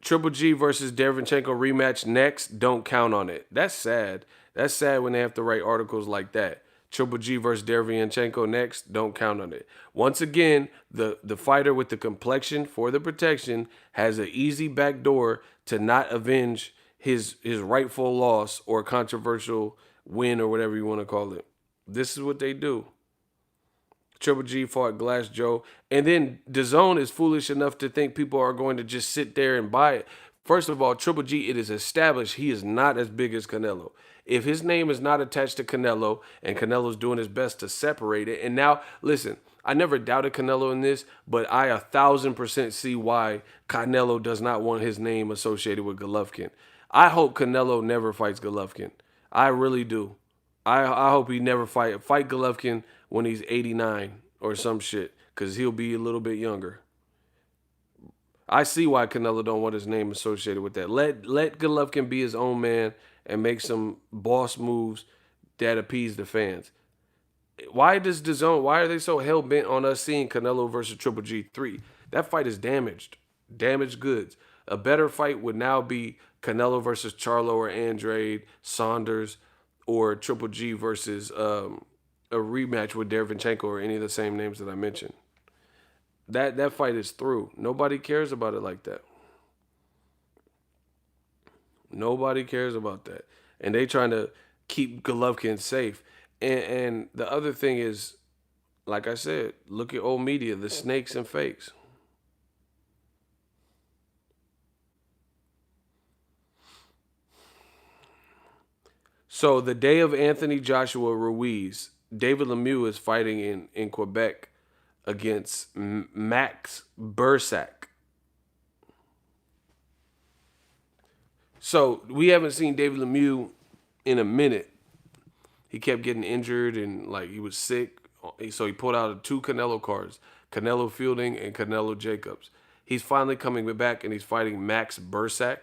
Triple G versus Derevyanchenko rematch next. Don't count on it. That's sad. That's sad when they have to write articles like that. Triple G versus Derevyanchenko next. Don't count on it. Once again, the fighter with the complexion for the protection has an easy back door to not avenge his rightful loss or controversial win or whatever you want to call it. This is what they do. Triple G fought Glass Joe. And then DAZN is foolish enough to think people are going to just sit there and buy it. First of all, Triple G, it is established he is not as big as Canelo. If his name is not attached to Canelo and Canelo's doing his best to separate it. And now, listen, I never doubted Canelo in this, but I 1,000% see why Canelo does not want his name associated with Golovkin. I hope Canelo never fights Golovkin. I really do. I hope he never fight Golovkin when he's 89 or some shit, because he'll be a little bit younger. I see why Canelo don't want his name associated with that. Let Golovkin be his own man and make some boss moves that appease the fans. Why are they so hell bent on us seeing Canelo versus Triple G3? That fight is damaged. Damaged goods. A better fight would now be Canelo versus Charlo or Andrade, Saunders, or Triple G versus a rematch with Derevyanchenko or any of the same names that I mentioned. That fight is through. Nobody cares about it like that. Nobody cares about that. And they trying to keep Golovkin safe. And the other thing is, like I said, look at old media, the snakes and fakes. So the day of Anthony Joshua Ruiz, David Lemieux is fighting in Quebec against Max Bursak. So we haven't seen David Lemieux in a minute. He kept getting injured and like he was sick. So he pulled out 2 Canelo cards, Canelo Fielding and Canelo Jacobs. He's finally coming back and he's fighting Max Bursak.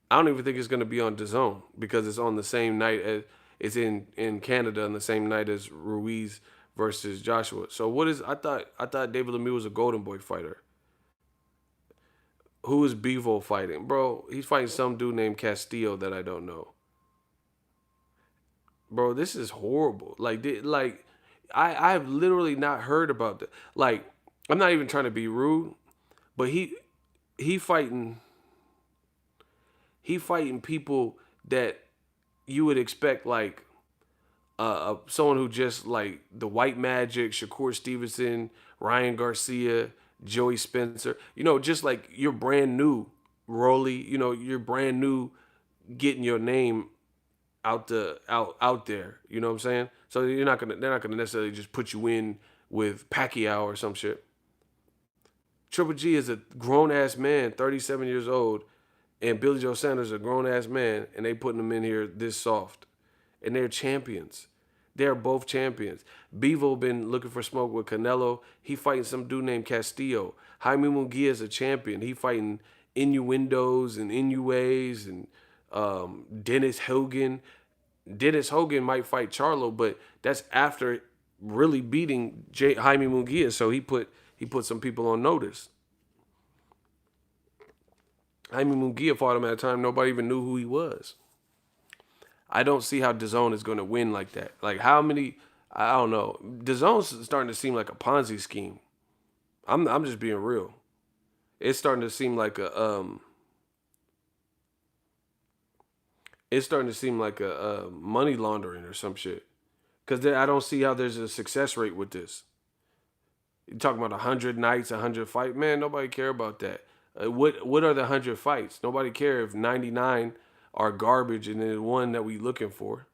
I don't even think it's going to be on DAZN because it's on the same night as it's in Canada on the same night as Ruiz versus Joshua. So what is I thought David Lemieux was a Golden Boy fighter. Who is Bevo fighting? Bro, he's fighting some dude named Castillo that I don't know. Bro, this is horrible. I've literally not heard about that. Like, I'm not even trying to be rude, but he fighting people that you would expect, like someone who just like the White Magic, Shakur Stevenson, Ryan Garcia, Joey Spencer. You know, just like you're brand new, Rolly. You know, you're brand new, getting your name out there. You know what I'm saying? So they're not gonna necessarily just put you in with Pacquiao or some shit. Triple G is a grown ass man, 37 years old, and Billy Joe Saunders is a grown ass man, and they putting them in here this soft, and they're champions. They're both champions. Bevo been looking for smoke with Canelo. He fighting some dude named Castillo. Jaime Munguia is a champion. He fighting innuendos and inues and Dennis Hogan. Dennis Hogan might fight Charlo, but that's after really beating Jaime Munguia. So he put some people on notice. Jaime Munguia fought him at a time nobody even knew who he was. I don't see how DAZN is going to win like that. Like how many? I don't know. DAZN's starting to seem like a Ponzi scheme. I'm just being real. It's starting to seem like a It's starting to seem like a money laundering or some shit. Because I don't see how there's a success rate with this. You talking about 100 nights, 100 fights? Man, nobody care about that. What are the 100 fights? Nobody care if 99 are garbage and then one that we looking for.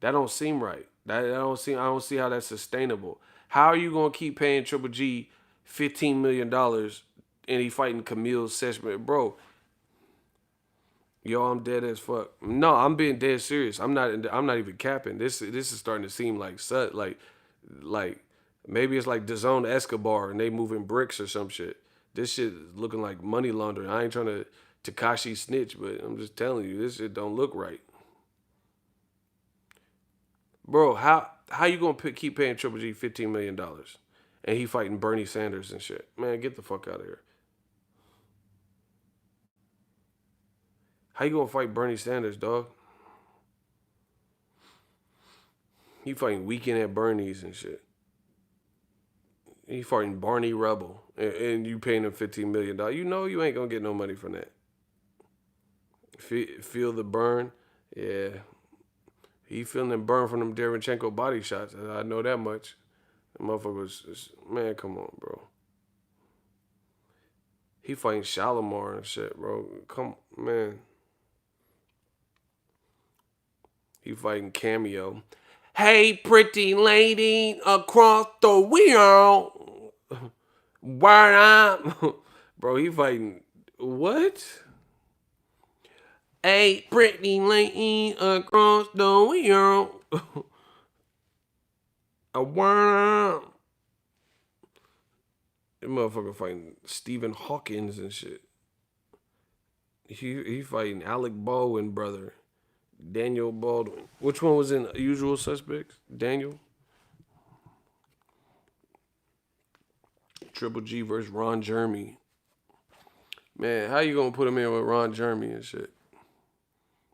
That don't seem right. I don't see how that's sustainable. How are you gonna keep paying Triple G $15 million and he fighting Camille Seshman? Bro, yo, I'm dead as fuck. No, I'm being dead serious. I'm not even capping. This is starting to seem like like maybe it's like DAZN Escobar and they moving bricks or some shit. This shit is looking like money laundering. I ain't trying to Takashi snitch, but I'm just telling you, this shit don't look right. Bro, how you gonna keep paying Triple G $15 million and he fighting Bernie Sanders and shit? Man, get the fuck out of here. How you gonna fight Bernie Sanders, dog? He fighting Weekend at Bernie's and shit. He fighting Barney Rubble, and you paying him $15 million. You know you ain't gonna get no money from that. Feel the burn, yeah. He feeling the burn from them Derevyanchenko body shots. I know that much. The motherfucker was, man, come on, bro. He fighting Shalimar and shit, bro. Come, man. He fighting Cameo. Hey, pretty lady across the wheel. Word up. Bro, he fighting, what? Hey, pretty lady across the wheel. A word up. That motherfucker fighting Stephen Hawkins and shit. He fighting Alec Baldwin, brother. Daniel Baldwin. Which one was in Usual Suspects? Daniel? Triple G versus Ron Jeremy. Man, how you gonna put him in with Ron Jeremy and shit?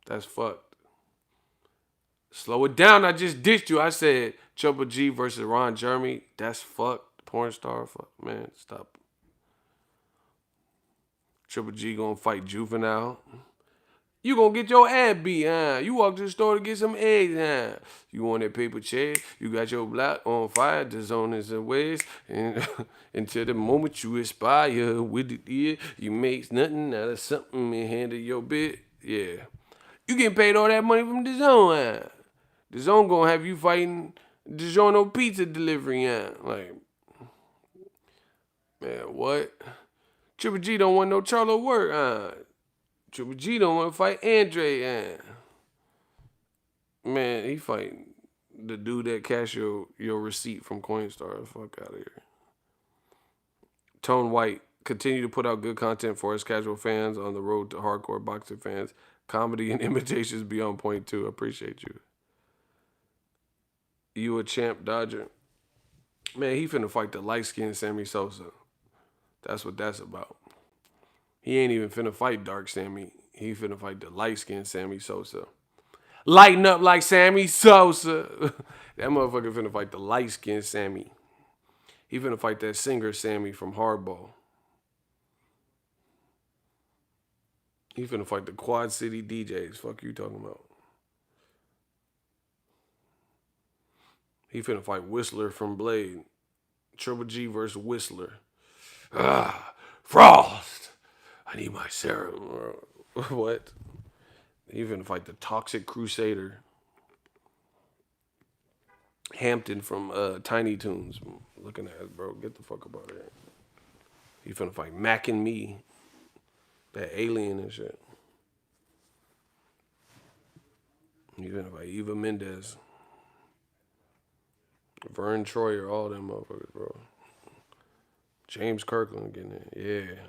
That's fucked. Slow it down. I just ditched you. I said Triple G versus Ron Jeremy. That's fucked. Porn star. Fuck. Man, stop. Triple G gonna fight Juvenile. You gonna get your ass beat, huh? You walk to the store to get some eggs, huh? You want that paper chair? You got your block on fire. The zone is a ways, and until the moment you aspire with it, yeah, you make nothing out of something and handle your bit. Yeah, you getting paid all that money from the zone, huh? The zone gonna have you fighting DiGiorno pizza delivery, huh? Like, man, what? Triple G don't want no Charlo work, huh? Triple G don't want to fight Andre. Man, he fighting the dude that cash your receipt from Coinstar. Fuck out of here. Tone White continue to put out good content for us casual fans on the road to hardcore boxing fans. Comedy and imitations be on point too. Appreciate you. You a champ Dodger. Man, he finna fight the light skinned Sammy Sosa. That's what that's about. He ain't even finna fight Dark Sammy. He finna fight the light-skinned Sammy Sosa. Lighten up like Sammy Sosa. That motherfucker finna fight the light-skinned Sammy. He finna fight that singer Sammy from Hardball. He finna fight the Quad City DJs. Fuck you talking about. He finna fight Whistler from Blade. Triple G versus Whistler. Frost. I need my serum. What? He finna fight the Toxic Crusader. Hampton from Tiny Toons. Looking at us, bro. Get the fuck up out of here. He finna fight Mac and Me, that alien and shit. He finna fight Eva Mendes, Vern Troyer, all them motherfuckers, bro. James Kirkland getting it. Yeah.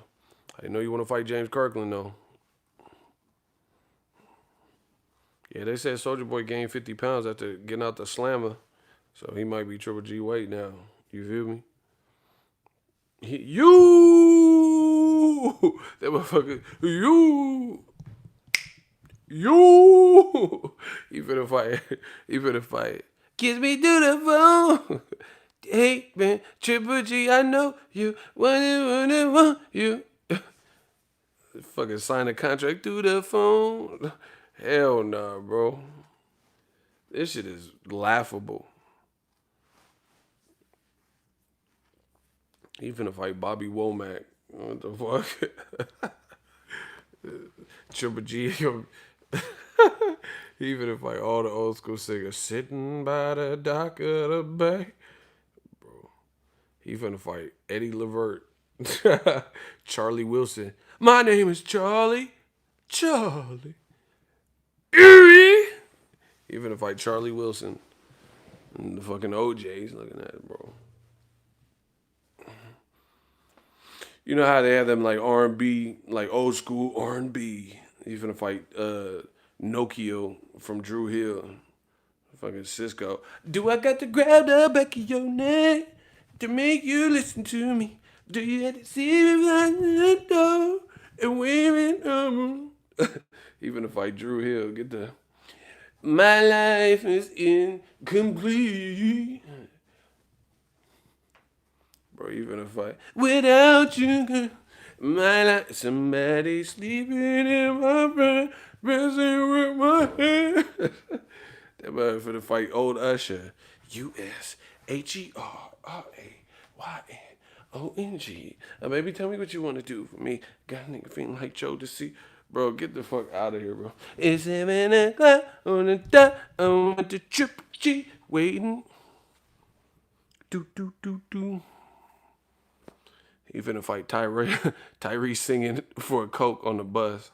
I didn't know you want to fight James Kirkland, though. Yeah, they said Soldier Boy gained 50 pounds after getting out the slammer. So he might be Triple G weight now. You feel me? You! That motherfucker. You! He finna fight. He finna fight. Kiss me through the phone. Hey, man, Triple G, I know you. Want you. Fucking sign a contract through the phone. Hell nah, bro. This shit is laughable. He finna fight Bobby Womack. What the fuck? Triple G. He finna fight all the old school singers. Sitting by the dock of the bay. Bro. He finna fight Eddie Levert. Charlie Wilson. My name is Charlie. Charlie. He finna fight Charlie Wilson. And the fucking OJ's looking at it, bro. You know how they have them like R&B, like old school R&B. He's finna fight Nokia from Drew Hill. Fucking Cisco. Do I got to grab the back of your neck to make you listen to me? Do you have to see me behind the door and waving on? He finna fight Drew Hill. Get the. My life is incomplete. Bro, you finna fight. Without you, girl, my life. Somebody sleeping in my bed, messing with my head. That man finna fight old Usher. USHERRAYONG. Baby, tell me what you want to do for me. Got a nigga feeling like Joe to see. Bro, get the fuck out of here, bro. It's 7 o'clock on the dot. I want the Triple G waiting. Do, do, do, do. He finna fight Tyree singing for a Coke on the bus.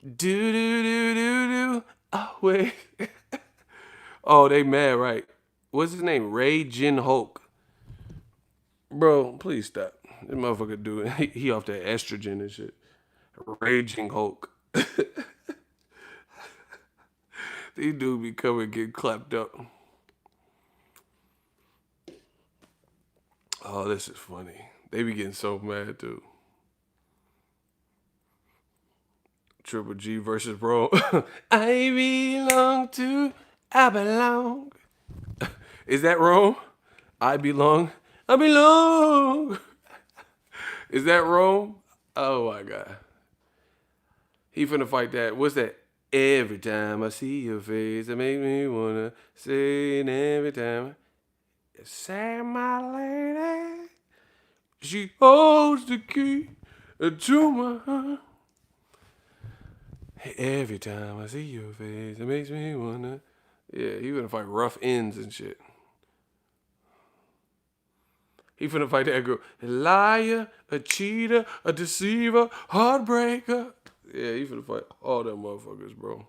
Do, do, do, do, do. Oh, wait. Oh, they mad, right? What's his name? Ray Jin Hulk. Bro, please stop. This motherfucker doing he off that estrogen and shit. Raging Hulk. These dudes be coming and get clapped up. Oh, this is funny. They be getting so mad too. Triple G versus Bro. I belong. Is that wrong? I belong. I belong. Is that wrong? Oh my God. He finna fight that. What's that? Every time I see your face, it makes me wanna say it every time. Say my lady. She holds the key to my heart. Every time I see your face, it makes me wanna. Yeah, he finna fight rough ends and shit. He finna fight that girl. A liar, a cheater, a deceiver, heartbreaker. Yeah, he finna fight all them motherfuckers, bro.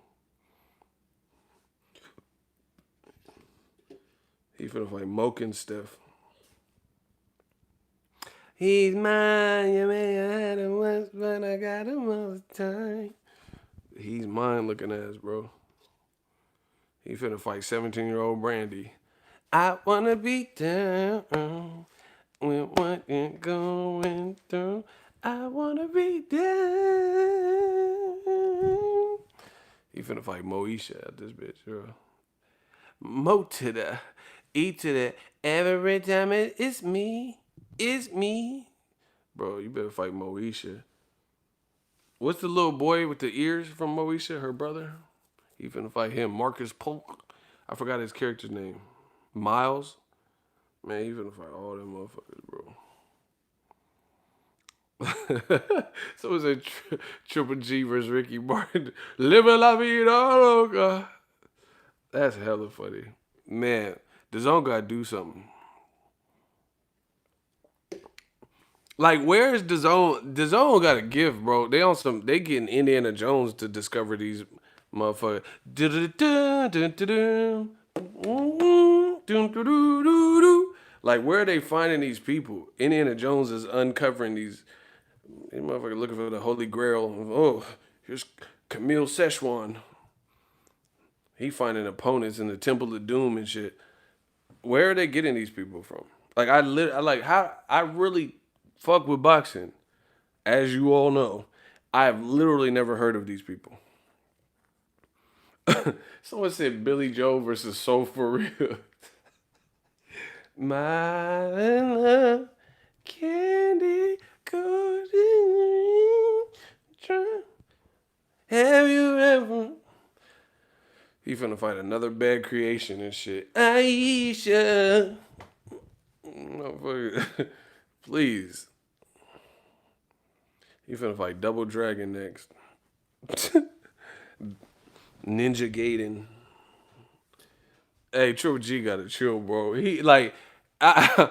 He finna fight Moke and Steph. He's mine, you may have had him once, but I got him all the time. He's mine looking ass, bro. He finna fight 17-year-old Brandy. I wanna be down with what you're going through. I wanna be down. He finna fight Moesha at this bitch, bro. Mo to the E to the every time it's me. It's me. Bro, you better fight Moesha. What's the little boy with the ears from Moesha, her brother? He finna fight him. Marcus Polk. I forgot his character's name. Miles. Man, he finna fight all them motherfuckers, bro. So it's a Triple G versus Ricky Martin. Live la vida loca. That's hella funny. Man, the zone gotta do something. Like, where is DAZN? DAZN got a gift, bro. They on some. They getting Indiana Jones to discover these motherfuckers. Like, where are they finding these people? Indiana Jones is uncovering these motherfuckers looking for the Holy Grail. Oh, here's Camille Szechuan. He finding opponents in the Temple of Doom and shit. Where are they getting these people from? Like, I like how I really fuck with boxing, as you all know. I have literally never heard of these people. Someone said Billy Joe versus Soul for Real. My love, candy coating. Have you ever? He finna fight another bad creation and shit. Aisha. Motherfucker. Please. He finna fight Double Dragon next. Ninja Gaiden. Hey, Triple G gotta chill, bro. He like, I,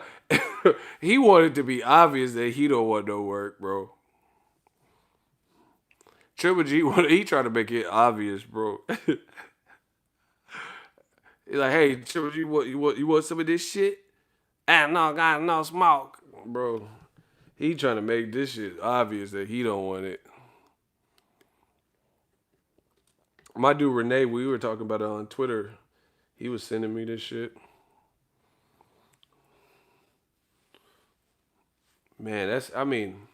he wanted to be obvious that he don't want no work, bro. Triple G, he tried to make it obvious, bro. He's like, hey, Triple G, you want some of this shit? Ah, no, got no smoke, bro. He trying to make this shit obvious that he don't want it. My dude Renee, we were talking about it on Twitter. He was sending me this shit. Man, I mean,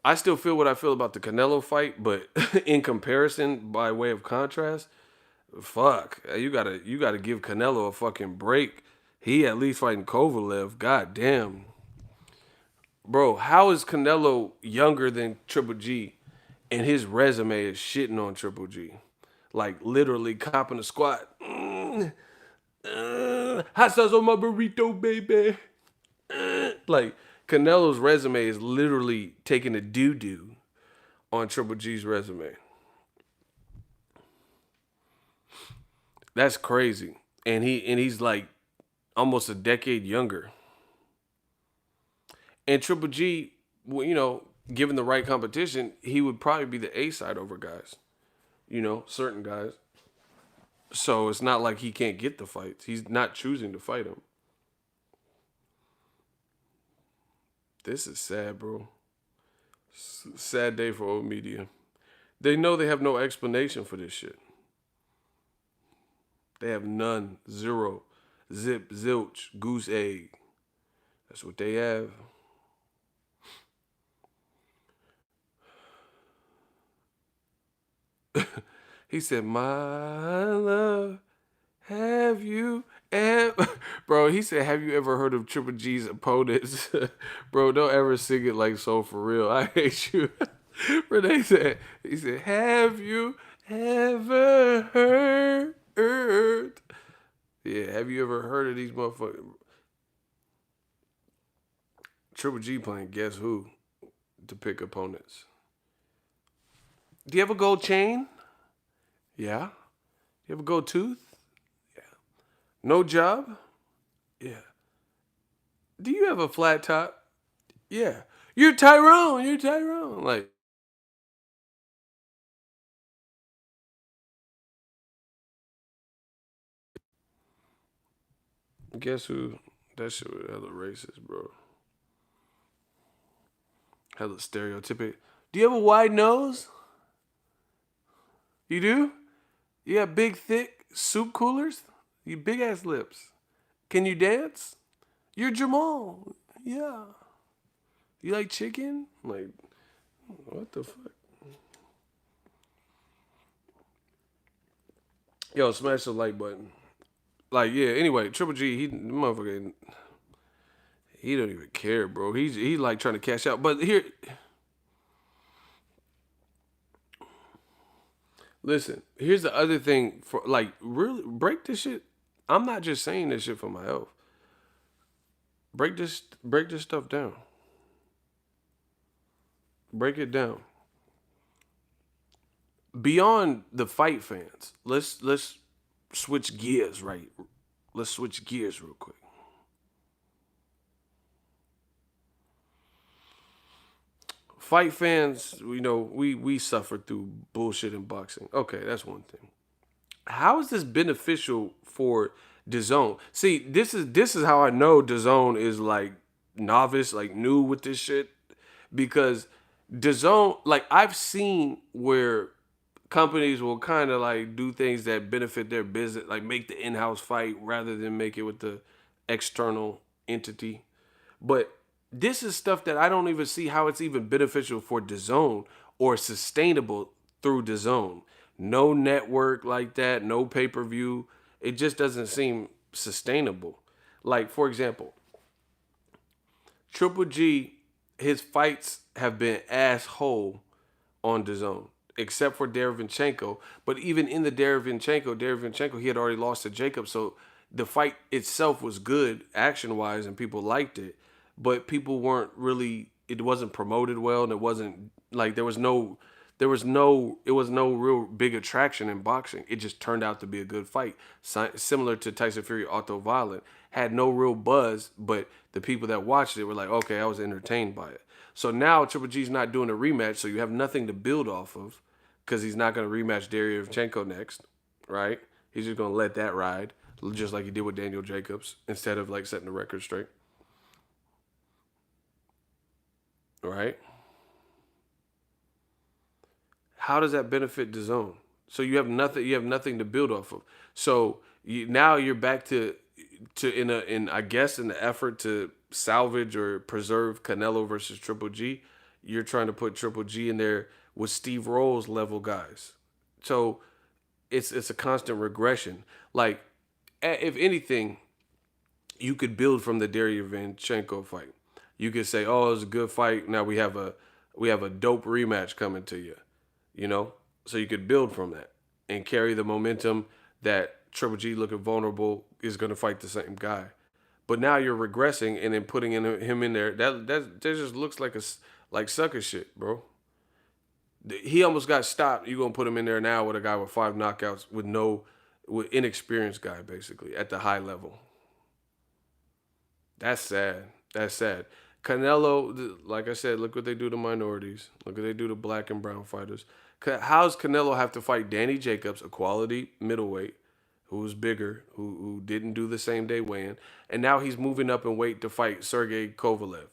I still feel what I feel about the Canelo fight, but in comparison, by way of contrast, fuck, you gotta give Canelo a fucking break. He at least fighting Kovalev. God damn, bro. How is Canelo younger than Triple G, and his resume is shitting on Triple G, like literally copping a squat. Hot sauce on my burrito, baby. Like Canelo's resume is literally taking a doo doo on Triple G's resume. That's crazy. And he's like almost a decade younger. And Triple G, well, given the right competition, he would probably be the A side over guys. Certain guys. So it's not like he can't get the fights. He's not choosing to fight him. This is sad, bro. Sad day for old media. They know they have no explanation for this shit. They have none. Zero. Zip, zilch, goose egg. That's what they have. He said, my love, have you ever... Bro, he said, have you ever heard of Triple G's opponents? Bro, don't ever sing it like so for real. I hate you. Renee said, he said, have you ever heard? Yeah, have you ever heard of these motherfuckers? Triple G playing Guess Who to pick opponents. Do you have a gold chain? Yeah. You have a gold tooth? Yeah. No job? Yeah. Do you have a flat top? Yeah. You're Tyrone. You're Tyrone. Like, Guess Who? That shit was hella racist, bro. Hella stereotypic. Do you have a wide nose? You do? You have big, thick soup coolers? You big ass lips. Can you dance? You're Jamal. Yeah. You like chicken? Like, what the fuck? Yo, smash the like button. Like, yeah, anyway, Triple G, motherfucker, he don't even care, bro. He like trying to cash out. But here, listen, here's the other thing for like really break this shit. I'm not just saying this shit for my health. Break this stuff down. Break it down. Beyond the fight fans, let's switch gears, right? Let's switch gears real quick. fight fans, we suffer through bullshit in boxing. Okay, that's one thing. How is this beneficial for DAZN? See, this is how I know DAZN is like novice, like new with this shit, because DAZN, like I've seen where companies will kind of like do things that benefit their business, like make the in-house fight rather than make it with the external entity. But this is stuff that I don't even see how it's even beneficial for DAZN or sustainable through DAZN. No network like that, no pay-per-view. It just doesn't seem sustainable. Like, for example, Triple G, his fights have been asshole on DAZN, except for Derevyanchenko. But even in the Derevyanchenko, he had already lost to Jacob, so the fight itself was good action wise, and people liked it. But people weren't really. It wasn't promoted well, and it wasn't like it was no real big attraction in boxing. It just turned out to be a good fight, similar to Tyson Fury Otto Violent. Had no real buzz, but the people that watched it were like, okay, I was entertained by it. So now Triple G's not doing a rematch, so you have nothing to build off of because he's not going to rematch Derevyanchenko next, right? He's just going to let that ride, just like he did with Daniel Jacobs, instead of like setting the record straight, right? How does that benefit the zone? So you have nothing. You have nothing to build off of. So now you're back to in I guess in the effort to salvage or preserve Canelo versus Triple G, you're trying to put Triple G in there with Steve Rolls level guys. So it's a constant regression. Like if anything, you could build from the Derevyanchenko fight. You could say, "Oh, it was a good fight. Now we have a dope rematch coming to you." You know, so you could build from that and carry the momentum that Triple G looking vulnerable is going to fight the same guy. But now you're regressing and then putting him in there. That just looks like sucker shit, bro. He almost got stopped. You're gonna put him in there now with a guy with 5 knockouts with inexperienced guy basically at the high level. That's sad. That's sad. Canelo, like I said, look what they do to minorities. Look what they do to black and brown fighters. How's Canelo have to fight Danny Jacobs, a quality middleweight, who's bigger, who didn't do the same day weigh-in, and now he's moving up in weight to fight Sergey Kovalev.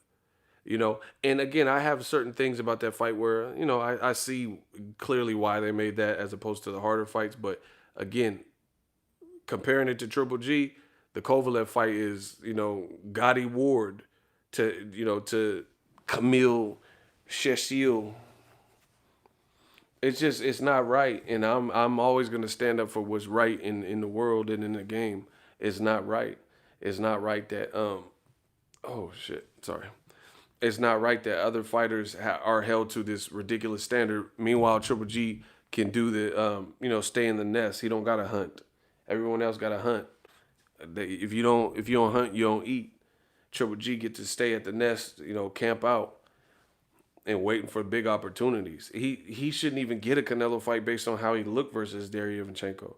And again, I have certain things about that fight where I see clearly why they made that as opposed to the harder fights. But again, comparing it to Triple G, the Kovalev fight is Gotti Ward to Camille Sheshil. It's not right, and I'm always gonna stand up for what's right in the world and in the game. It's not right. It's not right that oh shit, sorry. It's not right that other fighters are held to this ridiculous standard. Meanwhile, Triple G can do stay in the nest. He don't gotta hunt. Everyone else gotta hunt. If you don't hunt, you don't eat. Triple G get to stay at the nest, camp out and waiting for big opportunities. He shouldn't even get a Canelo fight based on how he looked versus Derevyanchenko.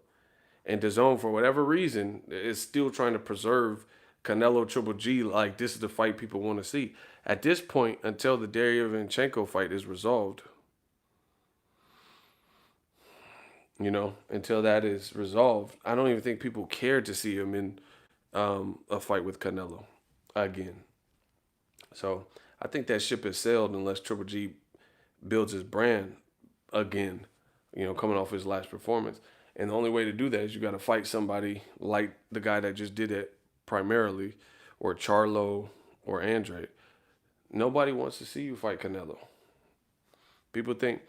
And DAZN, for whatever reason, is still trying to preserve Canelo Triple G like this is the fight people want to see. At this point, until the Derevyanchenko fight is resolved, until that is resolved, I don't even think people care to see him in a fight with Canelo again. So I think that ship has sailed unless Triple G builds his brand again, coming off his last performance. And the only way to do that is you got to fight somebody like the guy that just did it primarily, or Charlo or Andre. Nobody wants to see you fight Canelo. People think,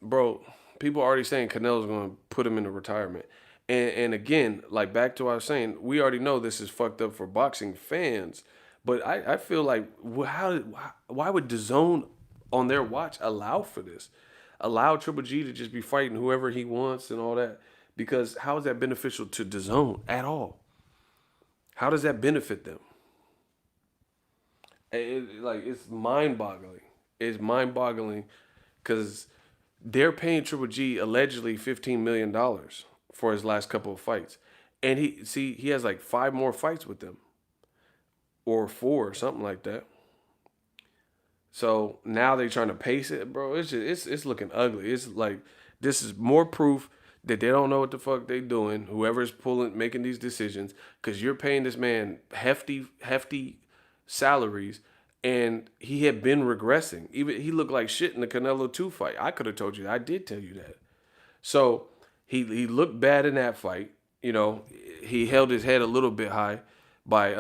bro, people are already saying Canelo's going to put him into retirement. And again, like back to what I was saying, we already know this is fucked up for boxing fans. But I feel like, why would DAZN on their watch allow for this? Allow Triple G to just be fighting whoever he wants and all that? Because how is that beneficial to DAZN at all? How does that benefit them? It's mind-boggling. It's mind-boggling because they're paying Triple G allegedly $15 million for his last couple of fights, and he has like 5 more fights with them, or 4, or something like that. So now they're trying to pace it, bro. It's looking ugly. It's like this is more proof that they don't know what the fuck they doing. Whoever's making these decisions, because you're paying this man hefty salaries, and he had been regressing. Even he looked like shit in the Canelo 2 fight. I could have told you that. I did tell you that. So he looked bad in that fight. You know, he held his head a little bit high by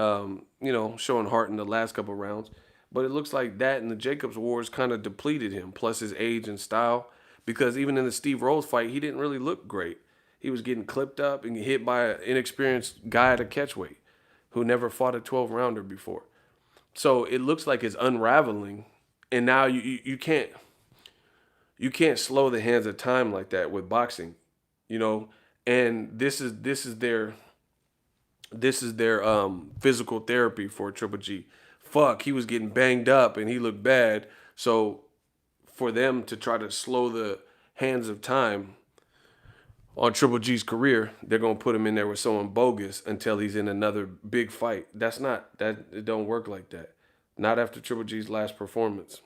showing heart in the last couple rounds. But it looks like that and the Jacobs Wars kind of depleted him, plus his age and style. Because even in the Steve Rolls fight, he didn't really look great. He was getting clipped up and hit by an inexperienced guy at a catchweight who never fought a 12 rounder before. So it looks like it's unraveling, and now you can't slow the hands of time like that with boxing, you know. And this is their physical therapy for Triple G. Fuck, he was getting banged up and he looked bad. So for them to try to slow the hands of time on Triple G's career, they're gonna put him in there with someone bogus until he's in another big fight. That's not that it don't work like that. Not after Triple G's last performance.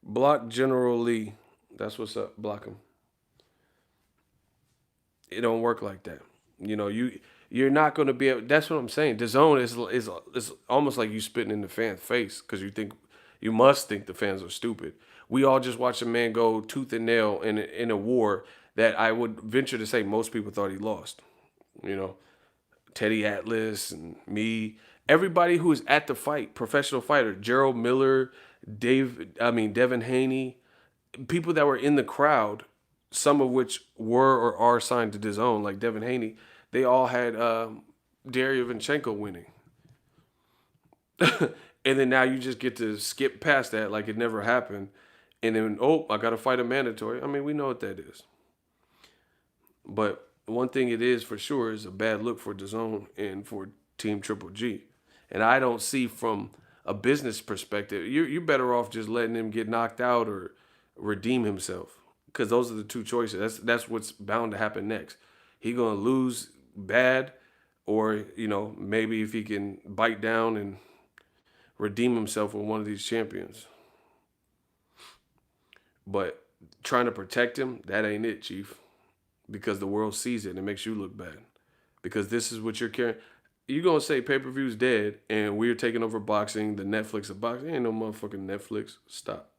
Block General Lee. That's what's up. Block him. It don't work like that. You know, you're not going to be able. That's what I'm saying. The zone is almost like you spitting in the fan's face because you must think the fans are stupid. We all just watched a man go tooth and nail in a war that I would venture to say most people thought he lost. You know, Teddy Atlas and me, everybody who was at the fight, professional fighter, Gerald Miller, Devin Haney, people that were in the crowd, some of which were or are signed to DAZN, like Devin Haney, they all had Derevyanchenko winning. And then now you just get to skip past that like it never happened. And then, oh, I got to fight a mandatory. I mean, we know what that is. But one thing it is for sure is a bad look for DAZN and for Team Triple G. And I don't see from a business perspective, you're better off just letting him get knocked out or redeem himself. Because those are the two choices. That's what's bound to happen next. He gonna lose bad, or maybe if he can bite down and redeem himself with one of these champions. But trying to protect him, that ain't it, Chief. Because the world sees it and it makes you look bad. Because this is what you're carrying. You're going to say pay-per-view's dead and we're taking over boxing, the Netflix of boxing. Ain't no motherfucking Netflix. Stop.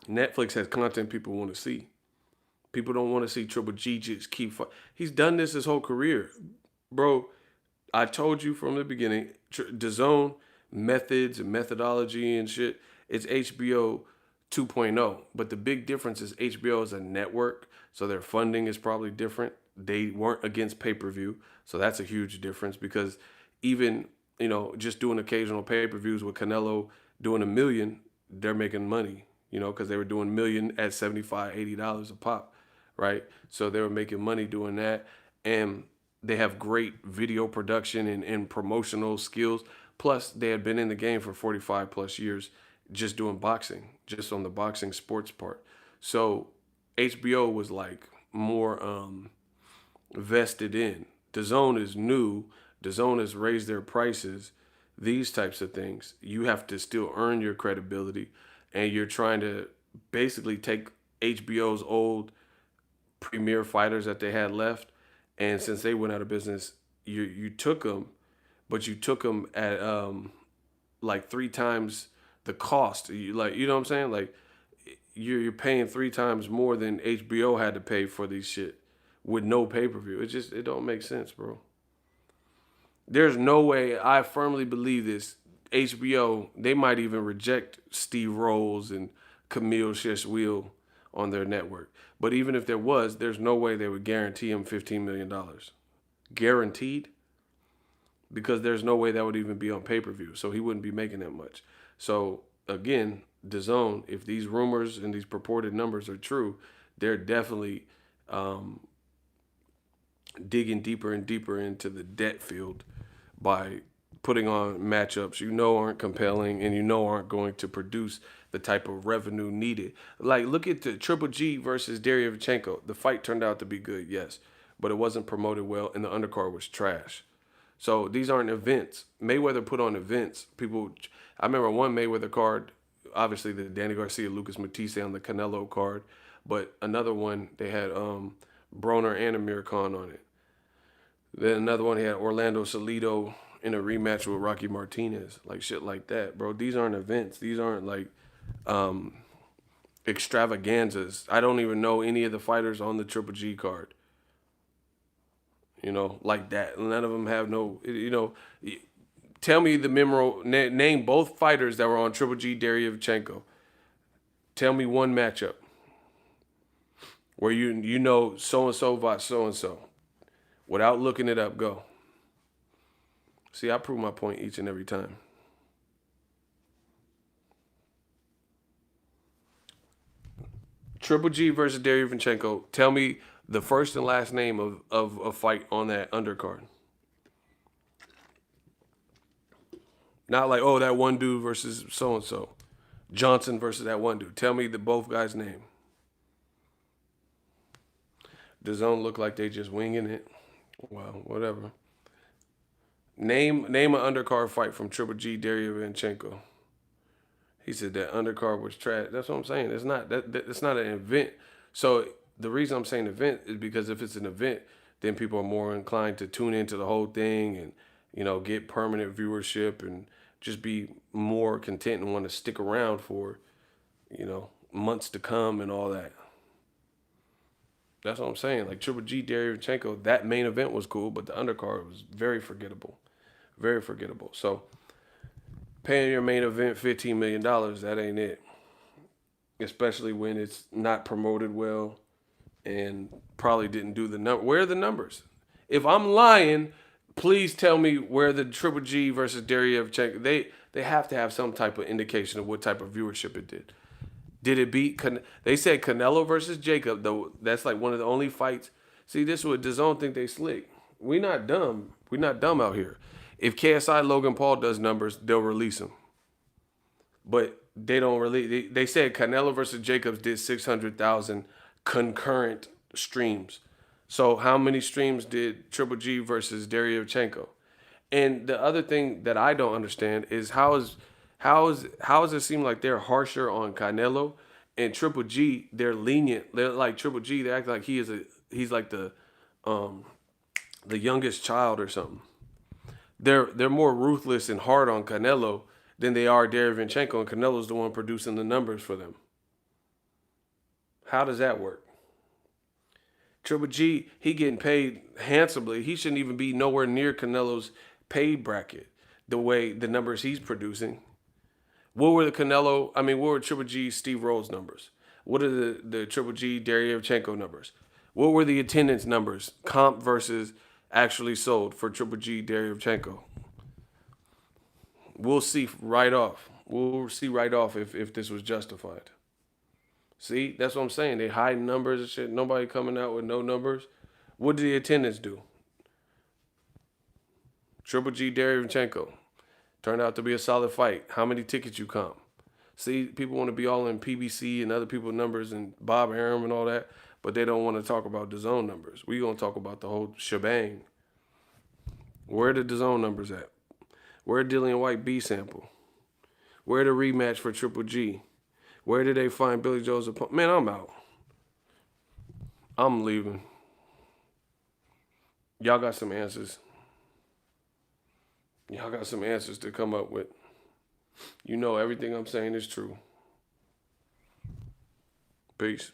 Netflix has content people want to see. People don't want to see Triple G just keep fighting. He's done this his whole career. Bro, I told you from the beginning, DAZN methods and methodology and shit, it's HBO 2.0. But the big difference is HBO is a network, so their funding is probably different. They weren't against pay-per-view, so that's a huge difference because even, just doing occasional pay-per-views with Canelo doing $1 million, they're making money, because they were doing $1 million at $75, $80 a pop, right? So they were making money doing that, and they have great video production and promotional skills. Plus, they had been in the game for 45 plus years just doing boxing, just on the boxing sports part. So HBO was like more vested in. DAZN is new. DAZN has raised their prices. These types of things. You have to still earn your credibility, and you're trying to basically take HBO's old premier fighters that they had left, and since they went out of business, you took them, but you took them at like 3 times the cost. You know what I'm saying? Like you're paying 3 times more than HBO had to pay for these shit with no pay-per-view. It don't make sense, bro. There's no way. I firmly believe this. HBO, they might even reject Steve Rolls and Camille Cheswil on their network. But even if there was, there's no way they would guarantee him $15 million. Guaranteed? Because there's no way that would even be on pay-per-view. So he wouldn't be making that much. So again, DAZN, if these rumors and these purported numbers are true, they're definitely digging deeper and deeper into the debt field by putting on matchups aren't compelling and aren't going to produce the type of revenue needed. Like, look at the Triple G versus Derevyanchenko. The fight turned out to be good, yes, but it wasn't promoted well and the undercard was trash. So these aren't events. Mayweather put on events. I remember one Mayweather card, obviously the Danny Garcia, Lucas Matisse on the Canelo card, but another one they had Broner and Amir Khan on it. Then another one he had Orlando Salido in a rematch with Rocky Martinez, like shit like that, bro. These aren't events. These aren't like extravaganzas. I don't even know any of the fighters on the Triple G card. Like that. None of them have no. Tell me the memorable. Name both fighters that were on Triple G Derevyanchenko. Tell me one matchup where you know so and so fought so and so. Without looking it up, go. See, I prove my point each and every time. Triple G versus Derevyanchenko. Tell me the first and last name of a fight on that undercard. Not like, oh, that one dude versus so and so. Johnson versus that one dude. Tell me the both guys' name. Does it look like they just winging it? Well, whatever. Name an undercard fight from Triple G Derevyanchenko. He said that undercard was trash. That's what I'm saying. It's not it's not an event. So the reason I'm saying event is because if it's an event, then people are more inclined to tune into the whole thing and get permanent viewership and just be more content and want to stick around for months to come and all that. That's what I'm saying. Like Triple G Derevyanchenko, that main event was cool, but the undercard was very forgettable. Very forgettable. So paying your main event $15 million, that ain't it. Especially when it's not promoted well and probably didn't do the number. Where are the numbers? If I'm lying, please tell me where the Triple G versus Derevyanchenko. They have to have some type of indication of what type of viewership it did. Did it beat? They said Canelo versus Jacob, though. That's like one of the only fights. See, this is what DAZN think they slick. We not dumb. We not dumb out here. If KSI Logan Paul does numbers, they'll release them. But they don't release. They said Canelo versus Jacobs did 600,000 concurrent streams. So how many streams did Triple G versus Derevyanchenko? And the other thing that I don't understand is how does it seem like they're harsher on Canelo and Triple G? They're lenient. They're like Triple G. They act like he's like the youngest child or something. They're more ruthless and hard on Canelo than they are Derevyanchenko, and Canelo's the one producing the numbers for them. How does that work? Triple G, he getting paid handsomely. He shouldn't even be nowhere near Canelo's pay bracket. The numbers he's producing. What were Triple G Steve Rhodes numbers? What are the Triple G Derevyanchenko numbers? What were the attendance numbers, comp versus actually sold for Triple G Derevyanchenko? We'll see right off. We'll see right off if this was justified. See, that's what I'm saying. They hide numbers and shit. Nobody coming out with no numbers. What did the attendance do? Triple G Derevyanchenko. Turned out to be a solid fight. How many tickets you comp? See, people want to be all in PBC and other people's numbers and Bob Arum and all that, but they don't want to talk about DAZN numbers. We're going to talk about the whole shebang. Where are the DAZN numbers at? Where Dillian White B sample? Where the rematch for Triple G? Where did they find Billy Joe's opponent? Man, I'm out. I'm leaving. Y'all got some answers. Y'all got some answers to come up with. Everything I'm saying is true. Peace.